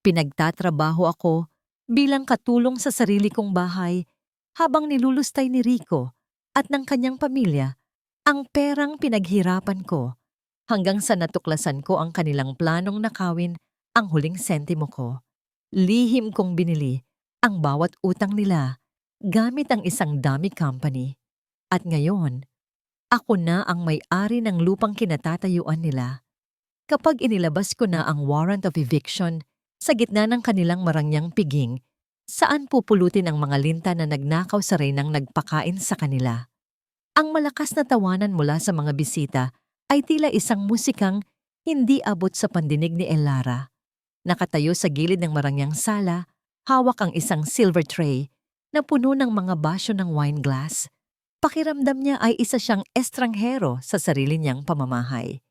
Pinagtatrabaho ako bilang katulong sa sarili kong bahay habang nilulustay ni Rico at ng kanyang pamilya ang perang pinaghirapan ko hanggang sa natuklasan ko ang kanilang planong nakawin ang huling sentimo ko. Lihim kong binili ang bawat utang nila gamit ang isang dummy company. At ngayon, ako na ang may-ari ng lupang kinatatayuan nila. Kapag inilabas ko na ang warrant of eviction sa gitna ng kanilang marangyang piging, saan pupulutin ang mga linta na nagnakaw sa reynang nagpakain sa kanila? Ang malakas na tawanan mula sa mga bisita ay tila isang musikang hindi abot sa pandinig ni Elara. Nakatayo sa gilid ng marangyang sala, hawak ang isang silver tray na puno ng mga basyo ng wine glass. Pakiramdam niya ay isa siyang estranghero sa sarili niyang pamamahay.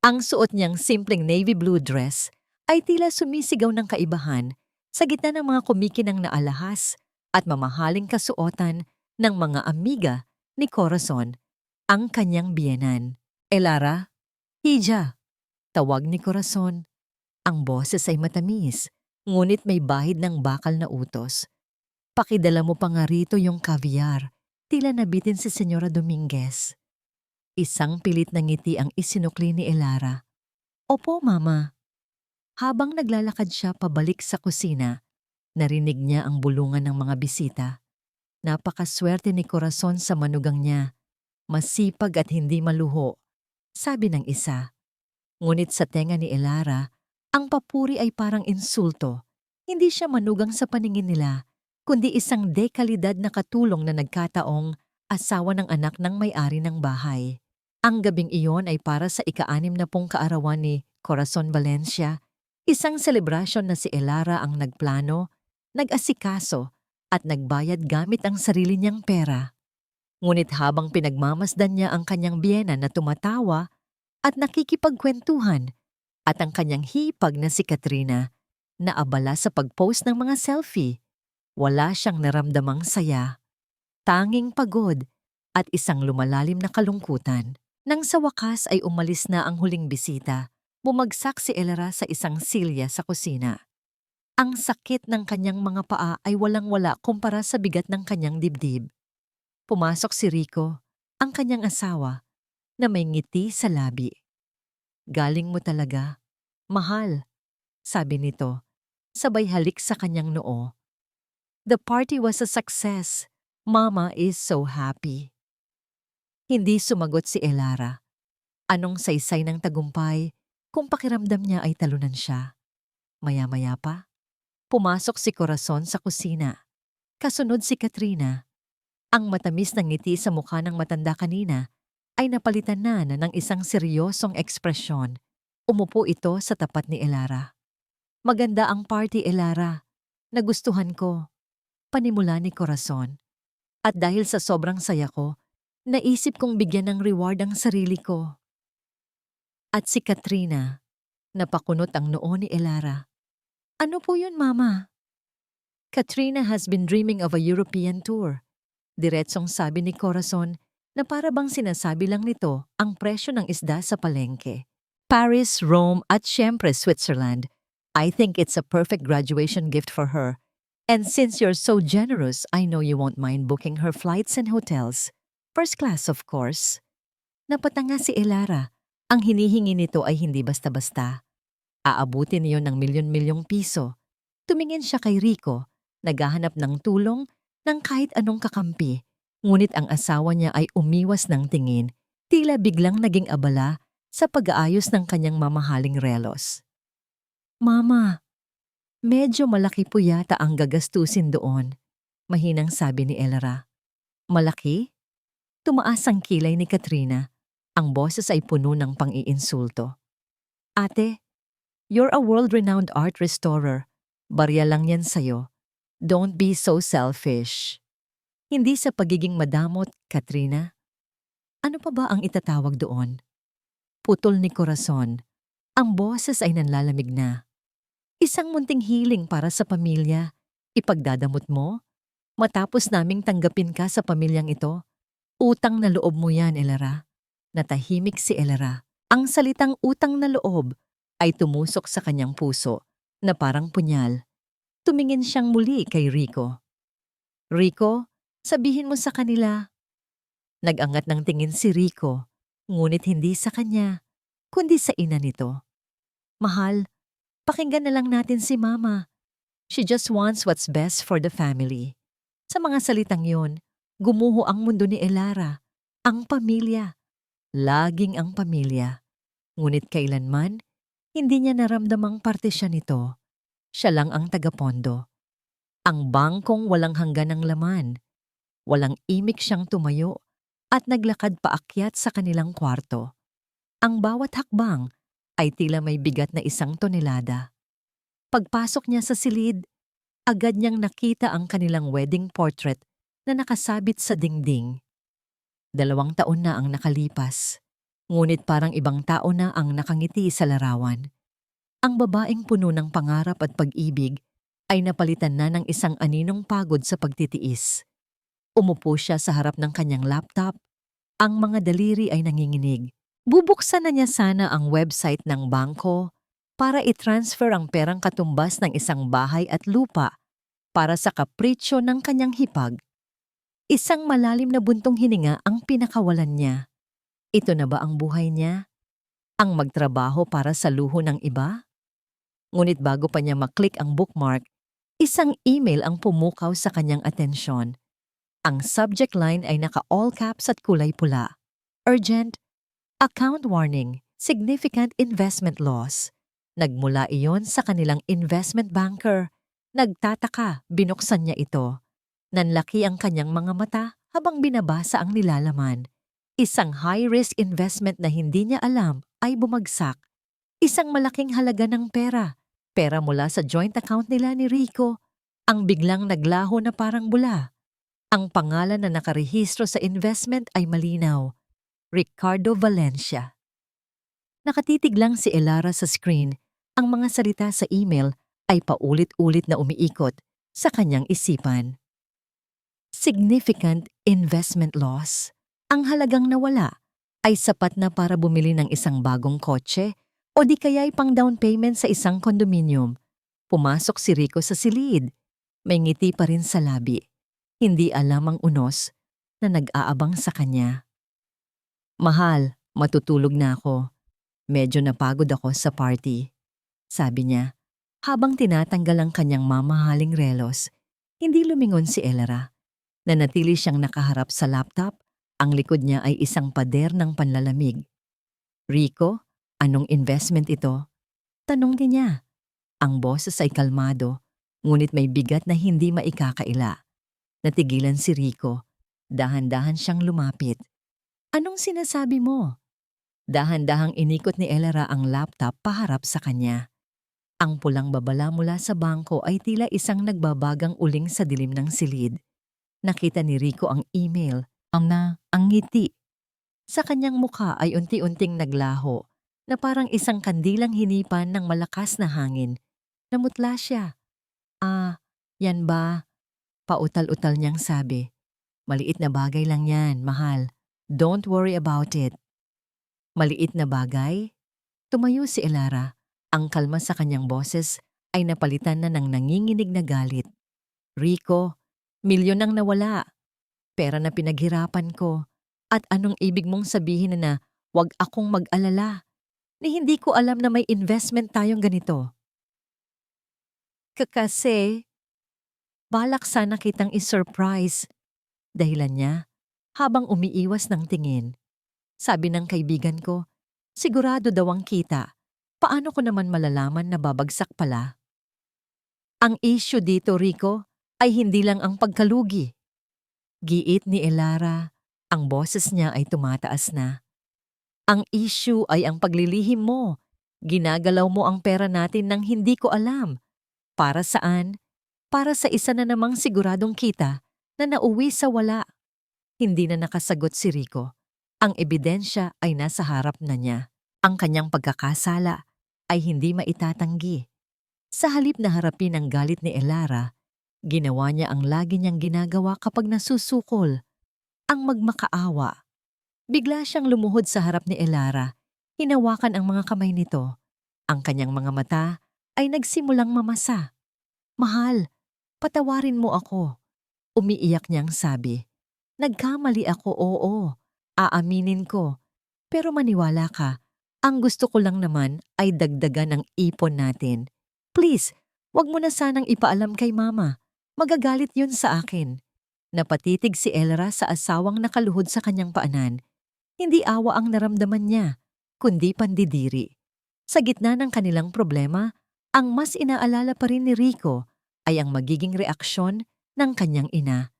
Ang suot niyang simpleng navy blue dress ay tila sumisigaw ng kaibahan sa gitna ng mga kumikinang na alahas at mamahaling kasuotan ng mga amiga ni Corazon, ang kanyang biyenan. Elara, Hija, tawag ni Corazon. Ang boses ay matamis, ngunit may bahid ng bakal na utos. Pakidala mo pa nga rito yung caviar, tila nabitin si Senyora Dominguez. Isang pilit na ngiti ang isinukli ni Elara. Opo, Mama. Habang naglalakad siya pabalik sa kusina, narinig niya ang bulungan ng mga bisita. Napakaswerte ni Corazon sa manugang niya. Masipag at hindi maluho, sabi ng isa. Ngunit sa tenga ni Elara, ang papuri ay parang insulto. Hindi siya manugang sa paningin nila, kundi isang dekalidad na katulong na nagkataong asawa ng anak ng may-ari ng bahay. Ang gabing iyon ay para sa ika-60 kaarawan ni Corazon Valencia, isang selebrasyon na si Elara ang nagplano, nag-asikaso at nagbayad gamit ang sarili niyang pera. Ngunit habang pinagmamasdan niya ang kanyang biyena na tumatawa at nakikipagkwentuhan at ang kanyang hipag na si Katrina na abala sa pag-post ng mga selfie, wala siyang naramdamang saya. Tanging pagod at isang lumalalim na kalungkutan. Nang sa wakas ay umalis na ang huling bisita, bumagsak si Elara sa isang silya sa kusina. Ang sakit ng kanyang mga paa ay walang-wala kumpara sa bigat ng kanyang dibdib. Pumasok si Rico, ang kanyang asawa, na may ngiti sa labi. Galing mo talaga, mahal, sabi nito, sabay halik sa kanyang noo. The party was a success. Mama is so happy. Hindi sumagot si Elara. Anong saysay ng tagumpay kung pakiramdam niya ay talunan siya? Maya-maya pa, pumasok si Corazon sa kusina. Kasunod si Katrina. Ang matamis na ngiti sa mukha ng matanda kanina ay napalitan na ng isang seryosong ekspresyon. Umupo ito sa tapat ni Elara. Maganda ang party, Elara. Nagustuhan ko. Panimula ni Corazon. At dahil sa sobrang saya ko, naisip kong bigyan ng reward ang sarili ko. At si Katrina, napakunot ang noo ni Elara. Ano po yun, Mama? Katrina has been dreaming of a European tour. Diretsong sabi ni Corazon na para bang sinasabi lang nito ang presyo ng isda sa palengke. Paris, Rome at syempre Switzerland. I think it's a perfect graduation gift for her. And since you're so generous, I know you won't mind booking her flights and hotels. First class, of course. Napatanga si Elara. Ang hinihingi nito ay hindi basta-basta. Aabutin niyo ng milyon-milyong piso. Tumingin siya kay Rico, naghahanap ng tulong ng kahit anong kakampi. Ngunit ang asawa niya ay umiwas ng tingin, tila biglang naging abala sa pag-aayos ng kanyang mamahaling relos. Mama, medyo malaki po yata ang gagastusin doon, mahinang sabi ni Elara. Malaki? Tumaas ang kilay ni Katrina. Ang boses ay puno ng pang-iinsulto. Ate, you're a world-renowned art restorer. Barya lang yan sa'yo. Don't be so selfish. Hindi sa pagiging madamot, Katrina. Ano pa ba ang itatawag doon? Putol ni Corazon. Ang boses ay nanlalamig na. Isang munting hiling para sa pamilya. Ipagdadamot mo? Matapos naming tanggapin ka sa pamilyang ito, utang na loob mo yan, Elara. Natahimik si Elara. Ang salitang utang na loob ay tumusok sa kanyang puso na parang punyal. Tumingin siyang muli kay Rico. Rico, sabihin mo sa kanila. Nag-angat ng tingin si Rico, ngunit hindi sa kanya, kundi sa ina nito. Mahal, pakinggan na lang natin si Mama. She just wants what's best for the family. Sa mga salitang yon, gumuho ang mundo ni Elara. Ang pamilya. Laging ang pamilya. Ngunit kailanman, hindi niya naramdamang parte siya nito. Siya lang ang tagapondo. Ang bangkong walang hanggan ng laman. Walang imik siyang tumayo at naglakad paakyat sa kanilang kwarto. Ang bawat hakbang ay tila may bigat na 1 tonelada. Pagpasok niya sa silid, agad niyang nakita ang kanilang wedding portrait na nakasabit sa dingding. 2 taon na ang nakalipas, ngunit parang ibang tao na ang nakangiti sa larawan. Ang babaeng puno ng pangarap at pag-ibig ay napalitan na ng isang aninong pagod sa pagtitiis. Umupo siya sa harap ng kanyang laptop. Ang mga daliri ay nanginginig. Bubuksan na niya sana ang website ng bangko para i-transfer ang perang katumbas ng isang bahay at lupa para sa kapritsyo ng kanyang hipag. Isang malalim na buntong hininga ang pinakawalan niya. Ito na ba ang buhay niya? Ang magtrabaho para sa luho ng iba? Ngunit bago pa niya maklik ang bookmark, isang email ang pumukaw sa kanyang atensyon. Ang subject line ay naka-all caps at kulay pula. Urgent, account warning, significant investment loss. Nagmula iyon sa kanilang investment banker. Nagtataka, binuksan niya ito. Nanlaki ang kanyang mga mata habang binabasa ang nilalaman. Isang high-risk investment na hindi niya alam ay bumagsak. Isang malaking halaga ng pera. Pera mula sa joint account nila ni Rico. Ang biglang naglaho na parang bula. Ang pangalan na nakarehistro sa investment ay malinaw. Ricardo Valencia. Nakatitig lang si Elara sa screen. Ang mga salita sa email ay paulit-ulit na umiikot sa kanyang isipan. Significant investment loss. Ang halagang nawala ay sapat na para bumili ng isang bagong kotse o di kaya'y pang down payment sa isang kondominium. Pumasok si Rico sa silid. May ngiti pa rin sa labi. Hindi alam ang unos na nag-aabang sa kanya. Mahal, matutulog na ako. Medyo napagod ako sa party. Sabi niya, habang tinatanggal ang kanyang mamahaling relos. Hindi lumingon si Elara. Nanatili siyang nakaharap sa laptop. Ang likod niya ay isang pader ng panlalamig. Rico, anong investment ito? Tanong niya. Ang boses ay kalmado, ngunit may bigat na hindi maikakaila. Natigilan si Rico. Dahan-dahan siyang lumapit. Anong sinasabi mo? Dahan-dahang inikot ni Elara ang laptop paharap sa kanya. Ang pulang babala mula sa bangko ay tila isang nagbabagang uling sa dilim ng silid. Nakita ni Rico ang email, ang ngiti. Sa kanyang mukha ay unti-unting naglaho na parang isang kandilang hinipan ng malakas na hangin. Namutla siya. Yan ba? Pautal-utal niyang sabi. Maliit na bagay lang yan, mahal. Don't worry about it. Maliit na bagay? Tumayo si Elara. Ang kalma sa kanyang boses ay napalitan na ng nanginginig na galit. Rico, milyon ang nawala. Pera na pinaghirapan ko. At anong ibig mong sabihin na wag akong mag-alala? Ni hindi ko alam na may investment tayong ganito. Kasi balak sana kitang i-surprise. Dahilan niya, habang umiiwas ng tingin. Sabi ng kaibigan ko, sigurado daw ang kita. Paano ko naman malalaman na babagsak pala? Ang issue dito, Rico, ay hindi lang ang pagkalugi. Giit ni Elara, ang boses niya ay tumataas na. Ang issue ay ang paglilihim mo. Ginagalaw mo ang pera natin nang hindi ko alam. Para saan? Para sa isa na namang siguradong kita na nauwi sa wala. Hindi na nakasagot si Rico. Ang ebidensya ay nasa harap na niya. Ang kanyang pagkakasala ay hindi maitatanggi. Sa halip na harapin ang galit ni Elara, ginawa niya ang lagi niyang ginagawa kapag nasusukol, ang magmakaawa. Bigla siyang lumuhod sa harap ni Elara, hinawakan ang mga kamay nito. Ang kanyang mga mata ay nagsimulang mamasa. "Mahal, patawarin mo ako." Umiiyak niyang sabi. "Nagkamali ako, oo. Aaminin ko. Pero maniwala ka, ang gusto ko lang naman ay dagdagan ang ipon natin. Please, wag mo na sanang ipaalam kay mama. Magagalit yun sa akin." Napatitig si Elra sa asawang nakaluhod sa kanyang paanan. Hindi awa ang naramdaman niya, kundi pandidiri. Sa gitna ng kanilang problema, ang mas inaalala pa rin ni Rico ay ang magiging reaksyon ng kanyang ina.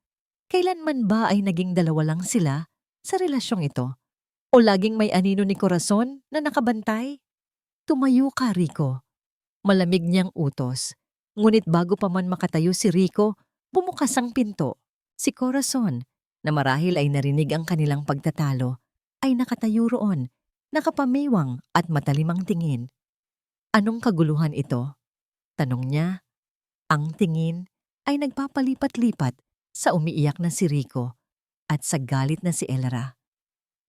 Kailanman ba ay naging dalawa lang sila sa relasyong ito? O laging may anino ni Corazon na nakabantay? "Tumayo ka, Rico." Malamig niyang utos. Ngunit bago pa man makatayo si Rico, bumukas ang pinto. Si Corazon, na marahil ay narinig ang kanilang pagtatalo, ay nakatayo roon, nakapamiwang at matalimang tingin. "Anong kaguluhan ito?" tanong niya. Ang tingin ay nagpapalipat-lipat sa umiiyak na si Rico at sa galit na si Elra.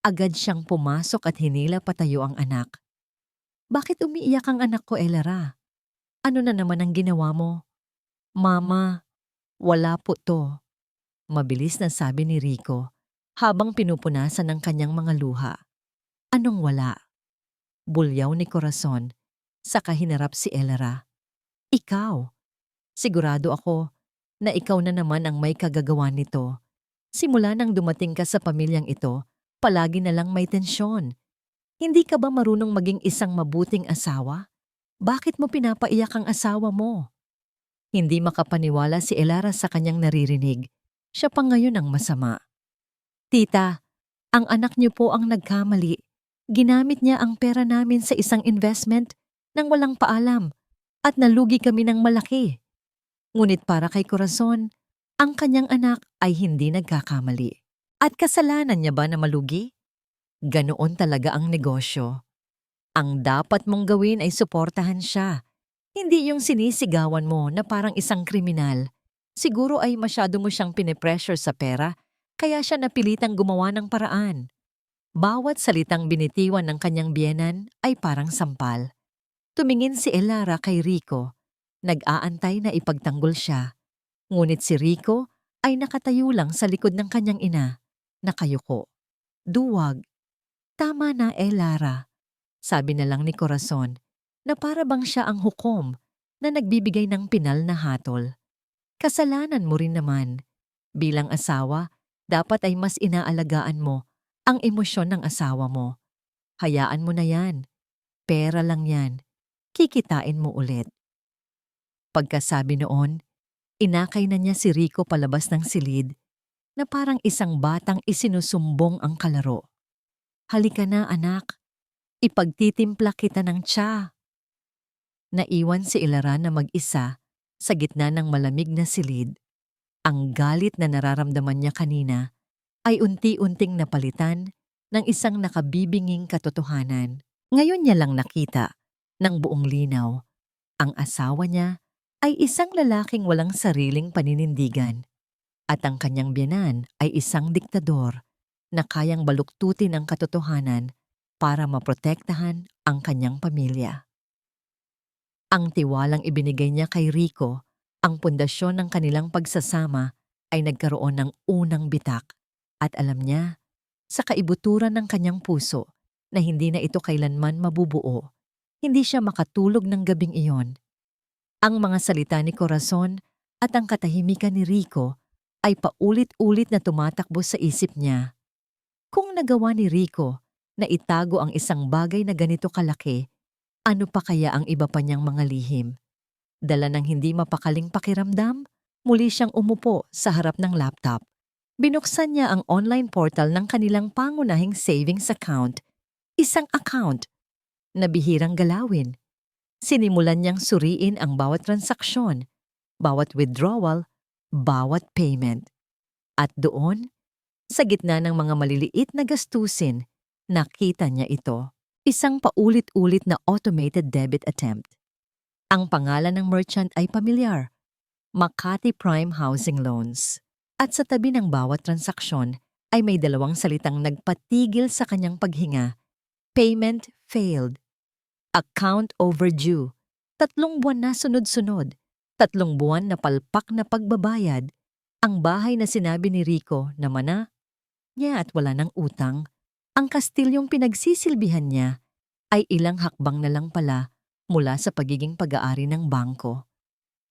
Agad siyang pumasok at hinila patayo ang anak. "Bakit umiiyak ang anak ko, Elra? Ano na naman ang ginawa mo?" "Mama, wala po to." Mabilis na sabi ni Rico habang pinupunasan ng kanyang mga luha. "Anong wala?" Bulyaw ni Corazon, saka hinarap si Elra. "Ikaw. Sigurado ako na ikaw na naman ang may kagagawan nito. Simula nang dumating ka sa pamilyang ito, palagi na lang may tensyon. Hindi ka ba marunong maging isang mabuting asawa? Bakit mo pinapaiyak ang asawa mo?" Hindi makapaniwala si Elara sa kanyang naririnig. Siya pa ngayon ang masama. "Tita, ang anak niyo po ang nagkamali. Ginamit niya ang pera namin sa isang investment nang walang paalam at nalugi kami ng malaki." Ngunit para kay Corazon, ang kanyang anak ay hindi nagkakamali. At kasalanan niya ba na malugi? Ganoon talaga ang negosyo. Ang dapat mong gawin ay suportahan siya. Hindi yung sinisigawan mo na parang isang kriminal. Siguro ay masyado mo siyang pinipressure sa pera, kaya siya napilitang gumawa ng paraan. Bawat salitang binitiwan ng kanyang biyenan ay parang sampal. Tumingin si Elara kay Rico. Nag-aantay na ipagtanggol siya. Ngunit si Rico ay nakatayo lang sa likod ng kanyang ina. Nakayuko. "Duwag." "Tama na, Elara." Sabi na lang ni Corazon na para bang siya ang hukom na nagbibigay ng pinal na hatol. "Kasalanan mo rin naman. Bilang asawa, dapat ay mas inaalagaan mo ang emosyon ng asawa mo. Hayaan mo na yan. Pera lang yan. Kikitain mo ulit." Pagkasabi noon, inakay na niya si Rico palabas ng silid na parang isang batang isinusumbong ang kalaro. "Halika na, anak. Ipagtitimpla kita ng tsa." Naiwan si Elara na mag-isa sa gitna ng malamig na silid. Ang galit na nararamdaman niya kanina ay unti-unting napalitan ng isang nakabibinging katotohanan. Ngayon niya lang nakita ng buong linaw. Ang asawa niya ay isang lalaking walang sariling paninindigan at ang kanyang biyenan ay isang diktador na kayang baluktutin ang katotohanan para maprotektahan ang kanyang pamilya. Ang tiwalang ibinigay niya kay Rico, ang pundasyon ng kanilang pagsasama, ay nagkaroon ng unang bitak. At alam niya, sa kaibuturan ng kanyang puso, na hindi na ito kailanman mabubuo. Hindi siya makatulog ng gabing iyon. Ang mga salita ni Corazon at ang katahimikan ni Rico ay paulit-ulit na tumatakbo sa isip niya. Kung nagawa ni Rico na itago ang isang bagay na ganito kalaki, ano pa kaya ang iba pa niyang mga lihim? Dala ng hindi mapakaling pakiramdam, muli siyang umupo sa harap ng laptop. Binuksan niya ang online portal ng kanilang pangunahing savings account. Isang account na bihirang galawin. Sinimulan niyang suriin ang bawat transaksyon, bawat withdrawal, bawat payment. At doon, sa gitna ng mga maliliit na gastusin, nakita niya ito. Isang paulit-ulit na automated debit attempt. Ang pangalan ng merchant ay pamilyar, Makati Prime Housing Loans. At sa tabi ng bawat transaksyon ay may dalawang salitang nagpatigil sa kanyang paghinga. Payment failed. Account overdue. 3 buwan na sunod-sunod, 3 buwan na palpak na pagbabayad, ang bahay na sinabi ni Rico na mana niya at wala ng utang, ang kastilyong pinagsisilbihan niya ay ilang hakbang na lang pala mula sa pagiging pag-aari ng bangko.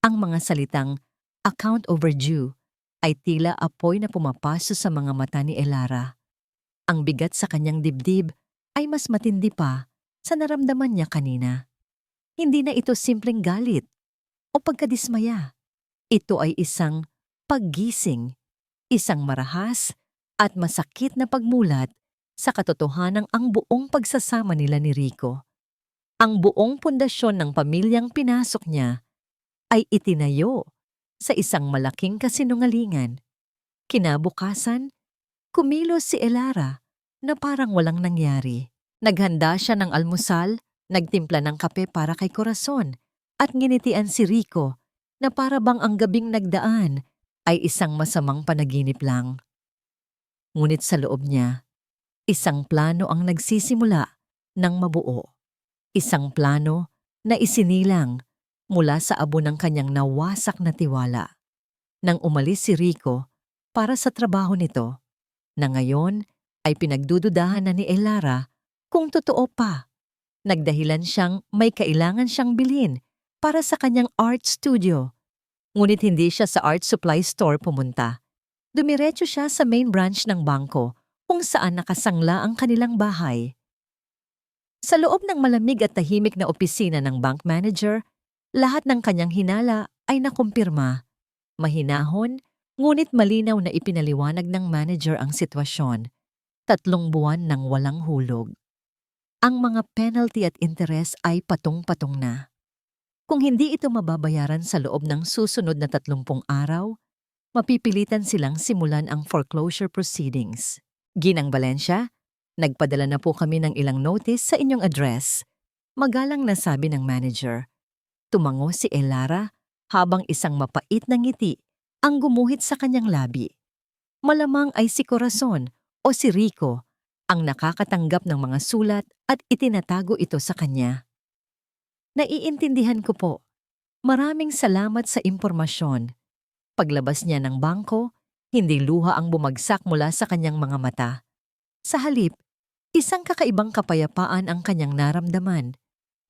Ang mga salitang account overdue ay tila apoy na pumapaso sa mga mata ni Elara. Ang bigat sa kanyang dibdib ay mas matindi pa sa naramdaman niya kanina. Hindi na ito simpleng galit o pagkadismaya. Ito ay isang paggising, isang marahas at masakit na pagmulat sa katotohanang ang buong pagsasama nila ni Rico. Ang buong pundasyon ng pamilyang pinasok niya ay itinayo sa isang malaking kasinungalingan. Kinabukasan, kumilos si Elara na parang walang nangyari. Naghanda siya ng almusal, nagtimpla ng kape para kay Corazon, at nginitian si Rico na para bang ang gabing nagdaan ay isang masamang panaginip lang. Ngunit sa loob niya, isang plano ang nagsisimula ng mabuo. Isang plano na isinilang mula sa abo ng kanyang nawasak na tiwala. Nang umalis si Rico para sa trabaho nito, na ngayon ay pinagdududahan na ni Elara kung totoo pa. Nagdahilan siyang may kailangan siyang bilhin para sa kanyang art studio. Ngunit hindi siya sa art supply store pumunta. Dumiretso siya sa main branch ng bangko kung saan nakasangla ang kanilang bahay. Sa loob ng malamig at tahimik na opisina ng bank manager, lahat ng kanyang hinala ay nakumpirma. Mahinahon, ngunit malinaw na ipinaliwanag ng manager ang sitwasyon. 3 buwan nang walang hulog. Ang mga penalty at interest ay patong-patong na. Kung hindi ito mababayaran sa loob ng susunod na 30 araw, mapipilitan silang simulan ang foreclosure proceedings. Ginang Valencia, nagpadala na po kami ng ilang notice sa inyong address. Magalang na sabi ng manager. Tumango si Elara habang isang mapait na ngiti ang gumuhit sa kanyang labi. Malamang ay si Corazon o si Rico ang nakakatanggap ng mga sulat at itinatago ito sa kanya. Naiintindihan ko po. Maraming salamat sa impormasyon. Paglabas niya ng bangko, hindi luha ang bumagsak mula sa kanyang mga mata. Sa halip, isang kakaibang kapayapaan ang kanyang naramdaman.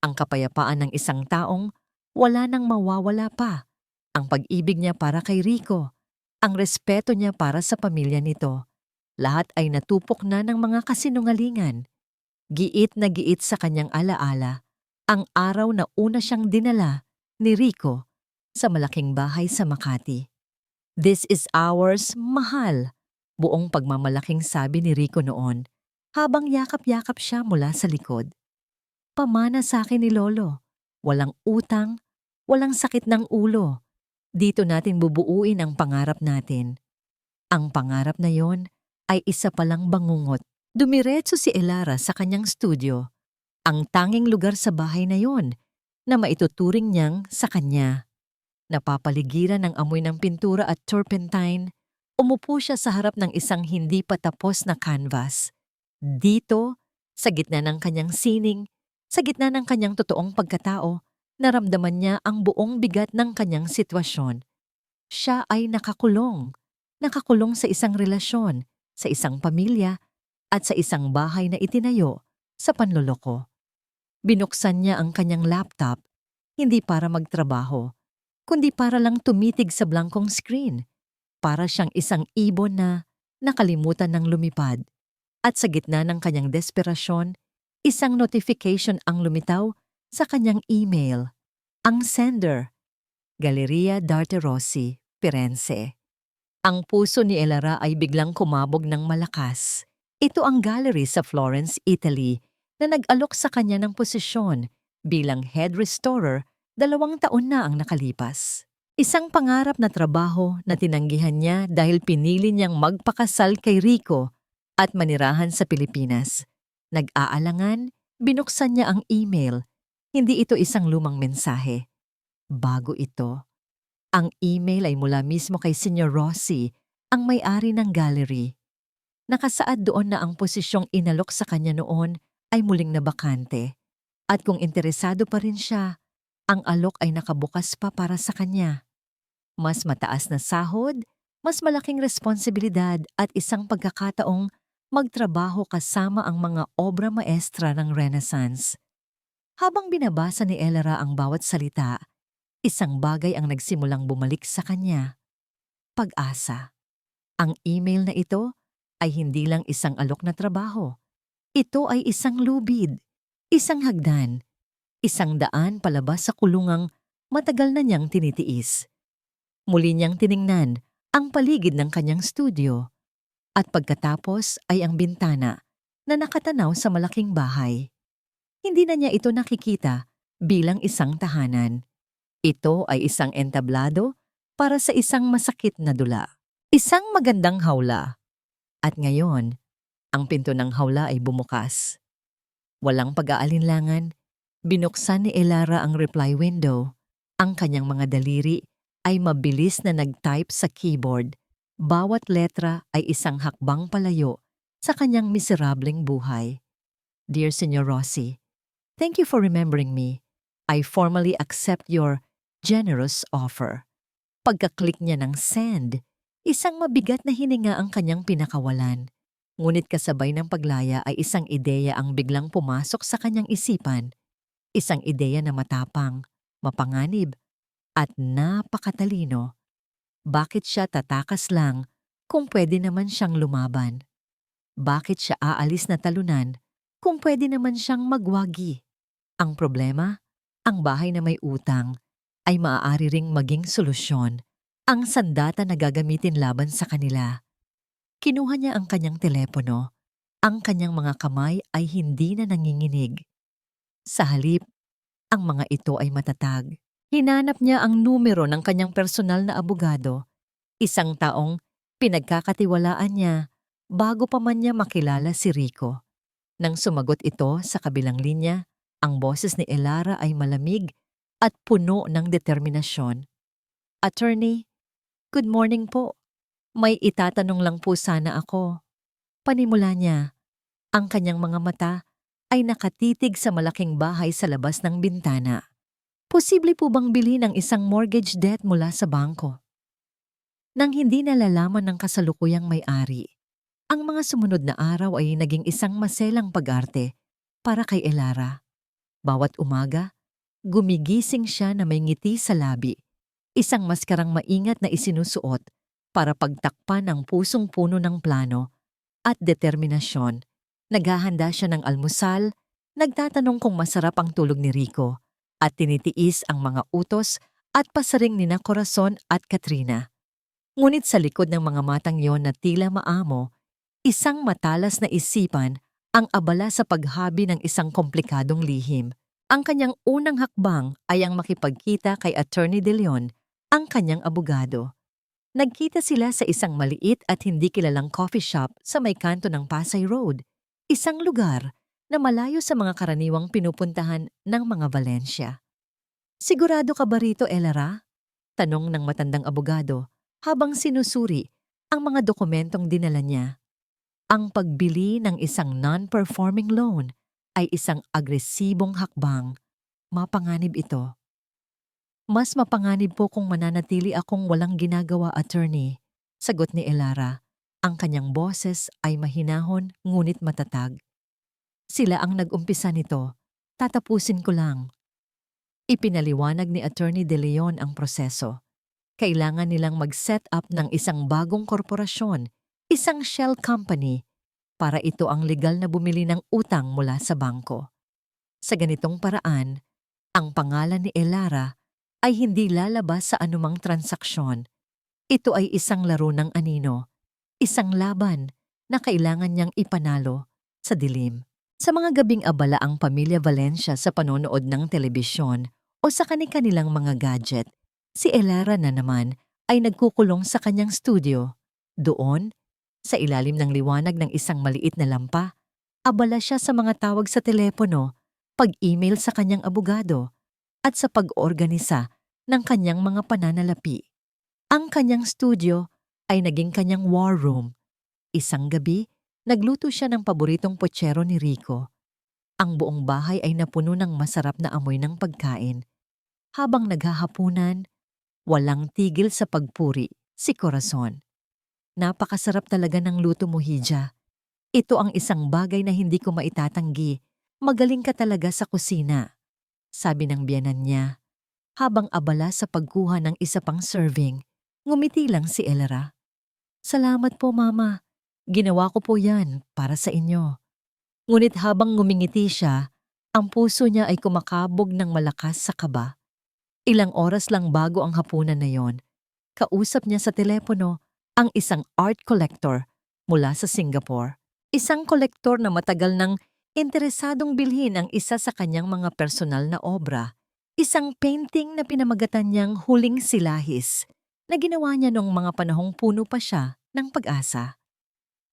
Ang kapayapaan ng isang taong wala nang mawawala pa. Ang pag-ibig niya para kay Rico, ang respeto niya para sa pamilya nito. Lahat ay natupok na ng mga kasinungalingan. Giit na giit sa kanyang alaala ang araw na una siyang dinala ni Rico sa malaking bahay sa Makati. This is ours, mahal, buong pagmamalaking sabi ni Rico noon habang yakap-yakap siya mula sa likod. Pamana sa akin ni Lolo, walang utang, walang sakit ng ulo. Dito natin bubuuin ang pangarap natin. Ang pangarap na yon ay isa palang bangungot. Dumiretso si Elara sa kanyang studio, ang tanging lugar sa bahay na yon na maituturing niyang sa kanya. Napapaligiran ng amoy ng pintura at turpentine, umupo siya sa harap ng isang hindi pa tapos na canvas. Dito, sa gitna ng kanyang sining, sa gitna ng kanyang totoong pagkatao, naramdaman niya ang buong bigat ng kanyang sitwasyon. Siya ay nakakulong sa isang relasyon, sa isang pamilya, at sa isang bahay na itinayo sa panloloko. Binuksan niya ang kanyang laptop, hindi para magtrabaho, kundi para lang tumitig sa blankong screen. Para siyang isang ibon na nakalimutan ng lumipad. At sa gitna ng kanyang desperasyon, isang notification ang lumitaw sa kanyang email. Ang sender, Galleria d'Arte Rossi, Firenze. Ang puso ni Elara ay biglang kumabog ng malakas. Ito ang gallery sa Florence, Italy, na nag-alok sa kanya ng posisyon bilang head restorer 2 taon na ang nakalipas. Isang pangarap na trabaho na tinanggihan niya dahil pinili niyang magpakasal kay Rico at manirahan sa Pilipinas. Nag-aalangan, binuksan niya ang email. Hindi ito isang lumang mensahe. Bago ito. Ang email ay mula mismo kay Senior Rossi, ang may-ari ng gallery. Nakasaad doon na ang posisyong inalok sa kanya noon ay muling nabakante. At kung interesado pa rin siya, Ang alok ay nakabukas pa para sa kanya. Mas mataas na sahod, mas malaking responsibilidad at isang pagkakataong magtrabaho kasama ang mga obra maestra ng Renaissance. Habang binabasa ni Elera ang bawat salita, isang bagay ang nagsimulang bumalik sa kanya. Pag-asa. Ang email na ito ay hindi lang isang alok na trabaho. Ito ay isang lubid, isang hagdan, isang daan palabas sa kulungang matagal na niyang tinitiis. Muli niyang tiningnan ang paligid ng kanyang studio at pagkatapos ay ang bintana na nakatanaw sa malaking bahay. Hindi na niya ito nakikita bilang isang tahanan. Ito ay isang entablado para sa isang masakit na dula. Isang magandang hawla. At ngayon, ang pinto ng hawla ay bumukas. Walang pag-aalinlangan, binuksan ni Elara ang reply window. Ang kanyang mga daliri ay mabilis na nag-type sa keyboard. Bawat letra ay isang hakbang palayo sa kanyang miserableng buhay. Dear Senor Rossi, thank you for remembering me. I formally accept your generous offer. Pagka-click niya ng send, isang mabigat na hininga ang kanyang pinakawalan. Ngunit kasabay ng paglaya ay isang ideya ang biglang pumasok sa kanyang isipan. Isang ideya na matapang, mapanganib, at napakatalino. Bakit siya tatakas lang kung pwede naman siyang lumaban? Bakit siya aalis na talunan kung pwede naman siyang magwagi? Ang problema, ang bahay na may utang ay maaari ring maging solusyon. Ang sandata na gagamitin laban sa kanila. Kinuha niya ang kanyang telepono. Ang kanyang mga kamay ay hindi na nanginginig. Sa halip, ang mga ito ay matatag. Hinanap niya ang numero ng kanyang personal na abogado, isang taong pinagkakatiwalaan niya bago pa man niya makilala si Rico. Nang sumagot ito sa kabilang linya, ang boses ni Elara ay malamig at puno ng determinasyon. Attorney, good morning po. May itatanong lang po sana ako. Panimula niya, ang kanyang mga mata ay nakatitig sa malaking bahay sa labas ng bintana. Posible po bang bilhin ang isang mortgage debt mula sa bangko? Nang hindi nalalaman ng kasalukuyang may-ari, ang mga sumunod na araw ay naging isang maselang pag-arte para kay Elara. Bawat umaga, gumigising siya na may ngiti sa labi, isang maskarang maingat na isinusuot para pagtakpan ang pusong puno ng plano at determinasyon. Naghahanda siya ng almusal, nagtatanong kung masarap ang tulog ni Rico, at tinitiis ang mga utos at pasaring nina Corazon at Katrina. Ngunit sa likod ng mga matang yon na tila maamo, isang matalas na isipan ang abala sa paghabi ng isang komplikadong lihim. Ang kanyang unang hakbang ay ang makipagkita kay Attorney De Leon, ang kanyang abogado. Nagkita sila sa isang maliit at hindi kilalang coffee shop sa may kanto ng Pasay Road, isang lugar na malayo sa mga karaniwang pinupuntahan ng mga Valencia. Sigurado ka ba rito, Elara? Tanong ng matandang abogado habang sinusuri ang mga dokumentong dinala niya. Ang pagbili ng isang non-performing loan ay isang agresibong hakbang. Mapanganib ito. Mas mapanganib po kung mananatili akong walang ginagawa, attorney, sagot ni Elara. Ang kanyang boses ay mahinahon ngunit matatag. Sila ang nag-umpisa nito. Tatapusin ko lang. Ipinaliwanag ni Attorney De Leon ang proseso. Kailangan nilang mag-set up ng isang bagong korporasyon, isang shell company, para ito ang legal na bumili ng utang mula sa bangko. Sa ganitong paraan, ang pangalan ni Elara ay hindi lalabas sa anumang transaksyon. Ito ay isang laro ng anino, isang laban na kailangan niyang ipanalo sa dilim. Sa mga gabing abala ang pamilya Valencia sa panonood ng telebisyon o sa kani-kanilang mga gadget, si Elara na naman ay nagkukulong sa kanyang studio. Doon, sa ilalim ng liwanag ng isang maliit na lampa, abala siya sa mga tawag sa telepono, pag-email sa kanyang abogado, at sa pag-organisa ng kanyang mga pananalapi. Ang kanyang studio ay naging kanyang war room. Isang gabi, nagluto siya ng paboritong pochero ni Rico. Ang buong bahay ay napuno ng masarap na amoy ng pagkain. Habang naghahapunan, walang tigil sa pagpuri si Corazon. Napakasarap talaga ng luto mo, Hija. Ito ang isang bagay na hindi ko maitatanggi. Magaling ka talaga sa kusina, sabi ng biyenan niya. Habang abala sa pagkuha ng isa pang serving, ngumiti lang si Elera. Salamat po, Mama. Ginawa ko po yan para sa inyo. Ngunit habang ngumingiti siya, ang puso niya ay kumakabog ng malakas sa kaba. Ilang oras lang bago ang hapunan na yon, kausap niya sa telepono ang isang art collector mula sa Singapore. Isang kolektor na matagal nang interesadong bilhin ang isa sa kanyang mga personal na obra. Isang painting na pinamagatan niyang Huling Silahis na ginawa niya noong mga panahong puno pa siya ng pag-asa.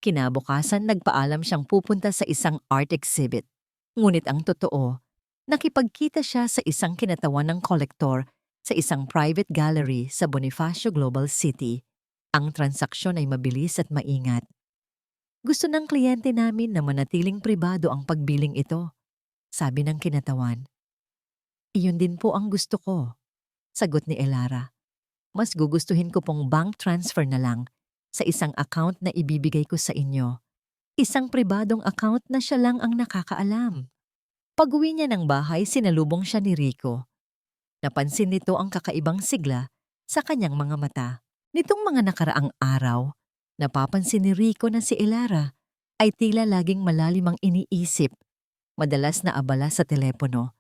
Kinabukasan nagpaalam siyang pupunta sa isang art exhibit. Ngunit ang totoo, nakipagkita siya sa isang kinatawan ng kolektor sa isang private gallery sa Bonifacio Global City. Ang transaksyon ay mabilis at maingat. Gusto ng kliyente namin na manatiling pribado ang pagbiling ito, sabi ng kinatawan. Iyon din po ang gusto ko, sagot ni Elara. Mas gugustuhin ko pong bank transfer na lang sa isang account na ibibigay ko sa inyo. Isang pribadong account na siya lang ang nakakaalam. Pag-uwi niya ng bahay, sinalubong siya ni Rico. Napansin nito ang kakaibang sigla sa kanyang mga mata. Nitong mga nakaraang araw, napapansin ni Rico na si Elara ay tila laging malalim ang iniisip, madalas na abala sa telepono,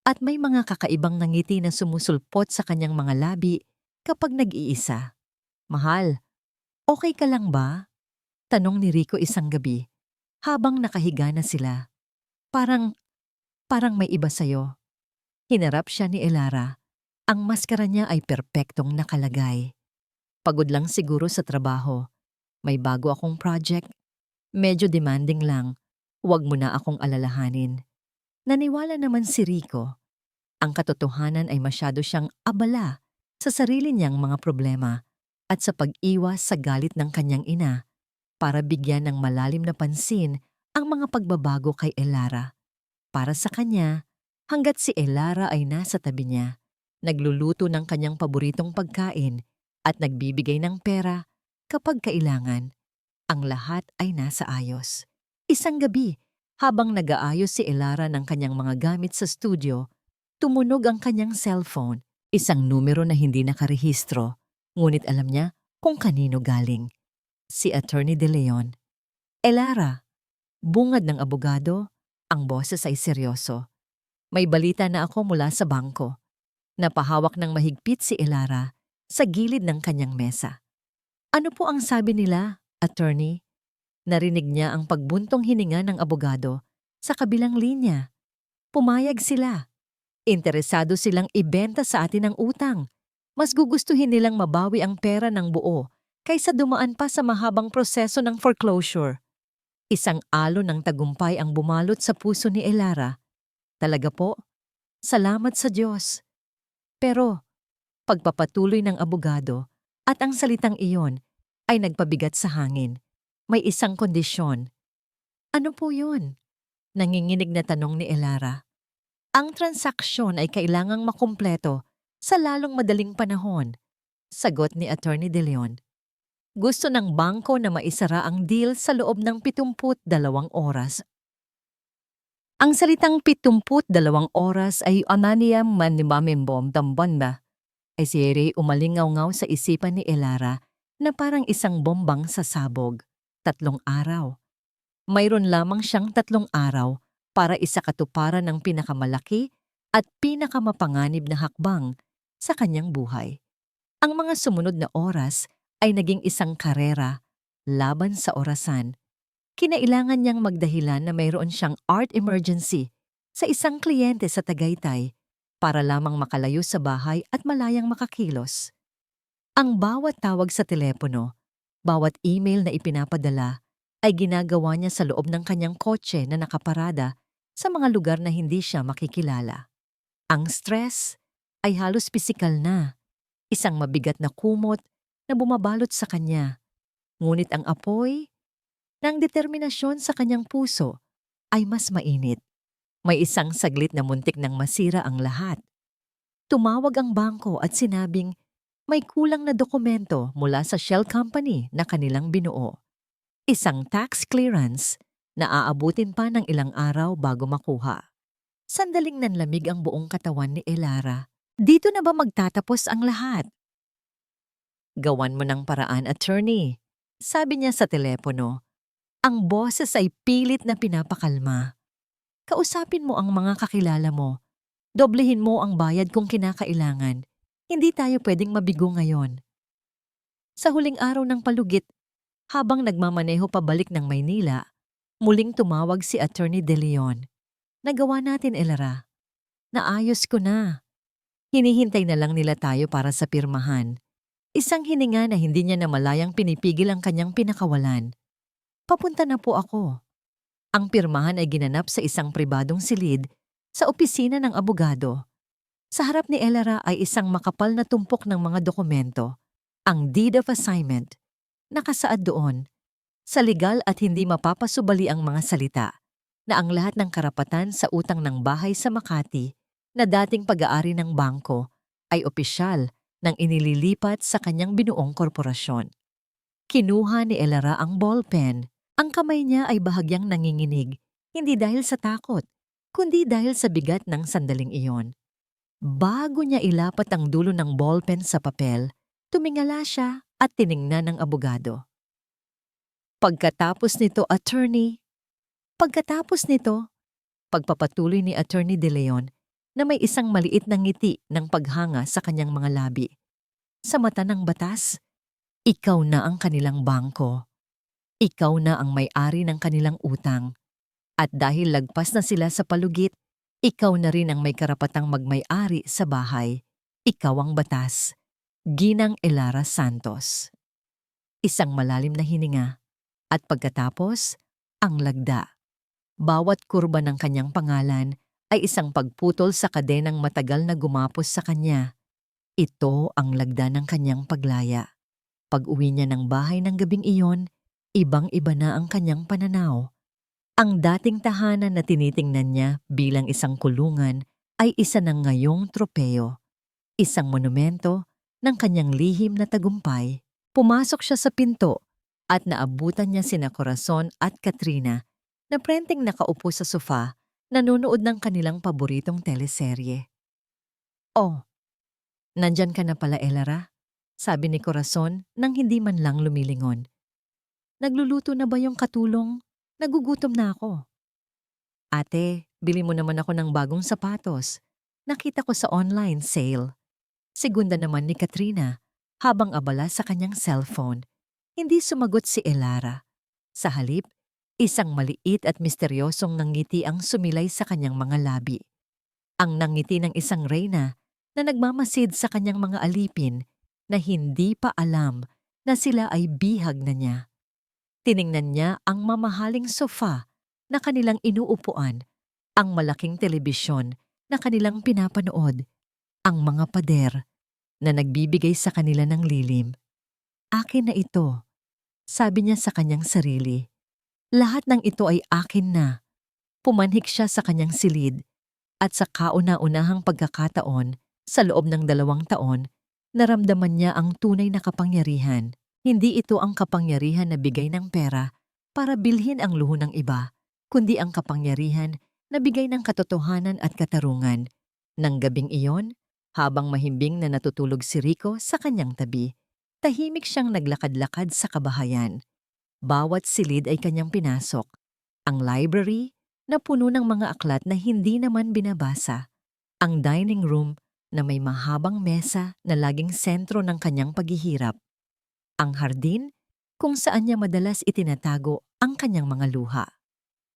at may mga kakaibang ngiti na sumusulpot sa kanyang mga labi kapag nag-iisa. Mahal, okay ka lang ba? Tanong ni Rico isang gabi, habang nakahiga na sila. Parang may iba sa'yo. Hinarap siya ni Elara. Ang maskara niya ay perpektong nakalagay. Pagod lang siguro sa trabaho. May bago akong project. Medyo demanding lang. Huwag mo na akong alalahanin. Naniwala naman si Rico. Ang katotohanan ay masyado siyang abala sa sarili niyang mga problema at sa pag-iwas sa galit ng kanyang ina para bigyan ng malalim na pansin ang mga pagbabago kay Elara. Para sa kanya, hanggat si Elara ay nasa tabi niya, nagluluto ng kanyang paboritong pagkain at nagbibigay ng pera kapag kailangan, ang lahat ay nasa ayos. Isang gabi, habang nag-aayos si Elara ng kanyang mga gamit sa studio, tumunog ang kanyang cellphone, isang numero na hindi nakarehistro, ngunit alam niya kung kanino galing. Si Attorney De Leon. Elara, bungad ng abogado, ang boses ay seryoso. May balita na ako mula sa bangko. Napahawak ng mahigpit si Elara sa gilid ng kanyang mesa. Ano po ang sabi nila, attorney? Narinig niya ang pagbuntong hininga ng abogado sa kabilang linya. Pumayag sila. Interesado silang ibenta sa atin ang utang. Mas gugustuhin nilang mabawi ang pera ng buo kaysa dumaan pa sa mahabang proseso ng foreclosure. Isang alon ng tagumpay ang bumalot sa puso ni Elara. Talaga po? Salamat sa Diyos. Pero, pagpapatuloy ng abogado at ang salitang iyon ay nagpabigat sa hangin. May isang kondisyon. Ano po yun? Nanginginig na tanong ni Elara. Ang transaksyon ay kailangang makumpleto sa lalong madaling panahon, sagot ni Attorney De Leon. Gusto ng bangko na maisara ang deal sa loob ng 72 oras. Ang salitang 72 oras ay ananiya manimamimbom tambanda ay si Ray umalingaw-ngaw sa isipan ni Elara na parang isang bombang sasabog. 3 araw. Mayroon lamang siyang 3 araw para isakatuparan ng pinakamalaki at pinakamapanganib na hakbang sa kanyang buhay. Ang mga sumunod na oras ay naging isang karera laban sa orasan. Kinailangan niyang magdahilan na mayroon siyang art emergency sa isang kliyente sa Tagaytay para lamang makalayo sa bahay at malayang makakilos. Ang bawat tawag sa telepono, bawat email na ipinapadala ay ginagawa niya sa loob ng kanyang kotse na nakaparada sa mga lugar na hindi siya makikilala. Ang stress ay halos pisikal na, isang mabigat na kumot na bumabalot sa kanya. Ngunit ang apoy ng determinasyon sa kanyang puso ay mas mainit. May isang saglit na muntik nang masira ang lahat. Tumawag ang bangko at sinabing may kulang na dokumento mula sa shell company na kanilang binuo. Isang tax clearance na aabutin pa ng ilang araw bago makuha. Sandaling nanlamig ang buong katawan ni Elara. Dito na ba magtatapos ang lahat? Gawan mo ng paraan, attorney. Sabi niya sa telepono. Ang boses ay pilit na pinapakalma. Kausapin mo ang mga kakilala mo. Doblehin mo ang bayad kung kinakailangan. Hindi tayo pwedeng mabigo ngayon. Sa huling araw ng palugit, habang nagmamaneho pabalik ng Maynila, muling tumawag si Attorney De Leon. Nagawa natin, Elara. Naayos ko na. Hinihintay na lang nila tayo para sa pirmahan. Isang hininga na hindi niya namalayang pinipigil ang kanyang pinakawalan. Papunta na po ako. Ang pirmahan ay ginanap sa isang pribadong silid sa opisina ng abogado. Sa harap ni Elara ay isang makapal na tumpok ng mga dokumento, ang Deed of Assignment. Nakasaad doon, sa legal at hindi mapapasubali ang mga salita, na ang lahat ng karapatan sa utang ng bahay sa Makati na dating pag-aari ng bangko ay opisyal nang inililipat sa kanyang binuong korporasyon. Kinuha ni Elara ang ballpen. Ang kamay niya ay bahagyang nanginginig, hindi dahil sa takot, kundi dahil sa bigat ng sandaling iyon. Bago niya ilapat ang dulo ng ballpen sa papel, tumingala siya at tiningnan ng abogado. Pagkatapos nito, pagpapatuloy ni Attorney De Leon na may isang maliit na ngiti ng paghanga sa kanyang mga labi. Sa mata ng batas, ikaw na ang kanilang bangko. Ikaw na ang may-ari ng kanilang utang. At dahil lagpas na sila sa palugit, ikaw na rin ang may karapatang magmay-ari sa bahay. Ikaw ang batas. Ginang Elara Santos. Isang malalim na hininga. At pagkatapos, ang lagda. Bawat kurba ng kanyang pangalan ay isang pagputol sa kadenang matagal na gumapos sa kanya. Ito ang lagda ng kanyang paglaya. Pag-uwi niya ng bahay ng gabing iyon, ibang-iba na ang kanyang pananaw. Ang dating tahanan na tinitingnan niya bilang isang kulungan ay isa ng ngayong tropeo. Isang monumento ng kanyang lihim na tagumpay. Pumasok siya sa pinto at naabutan niya sina Corazon at Katrina na prenteng nakaupo sa sofa, nanonood ng kanilang paboritong teleserye. Oh, nandyan ka na pala, Elara? Sabi ni Corazon nang hindi man lang lumilingon. Nagluluto na ba yung katulong? Nagugutom na ako. Ate, bili mo naman ako ng bagong sapatos. Nakita ko sa online sale. Segunda naman ni Katrina, habang abala sa kanyang cellphone. Hindi sumagot si Elara. Sa halip, isang maliit at misteryosong nangiti ang sumilay sa kanyang mga labi. Ang nangiti ng isang reyna na nagmamasid sa kanyang mga alipin na hindi pa alam na sila ay bihag na niya. Tiningnan niya ang mamahaling sofa na kanilang inuupuan, ang malaking telebisyon na kanilang pinapanood, ang mga pader na nagbibigay sa kanila ng lilim. Akin na ito, sabi niya sa kanyang sarili. Lahat ng ito ay akin na. Pumanhik siya sa kanyang silid at sa kauna-unahang pagkakataon sa loob ng 2 taon, naramdaman niya ang tunay na kapangyarihan. Hindi ito ang kapangyarihan na bigay ng pera para bilhin ang luho ng iba, kundi ang kapangyarihan na bigay ng katotohanan at katarungan. Nang gabing iyon, habang mahimbing na natutulog si Rico sa kanyang tabi, tahimik siyang naglakad-lakad sa kabahayan. Bawat silid ay kanyang pinasok. Ang library na puno ng mga aklat na hindi naman binabasa. Ang dining room na may mahabang mesa na laging sentro ng kanyang paghihirap. Ang hardin kung saan niya madalas itinatago ang kanyang mga luha.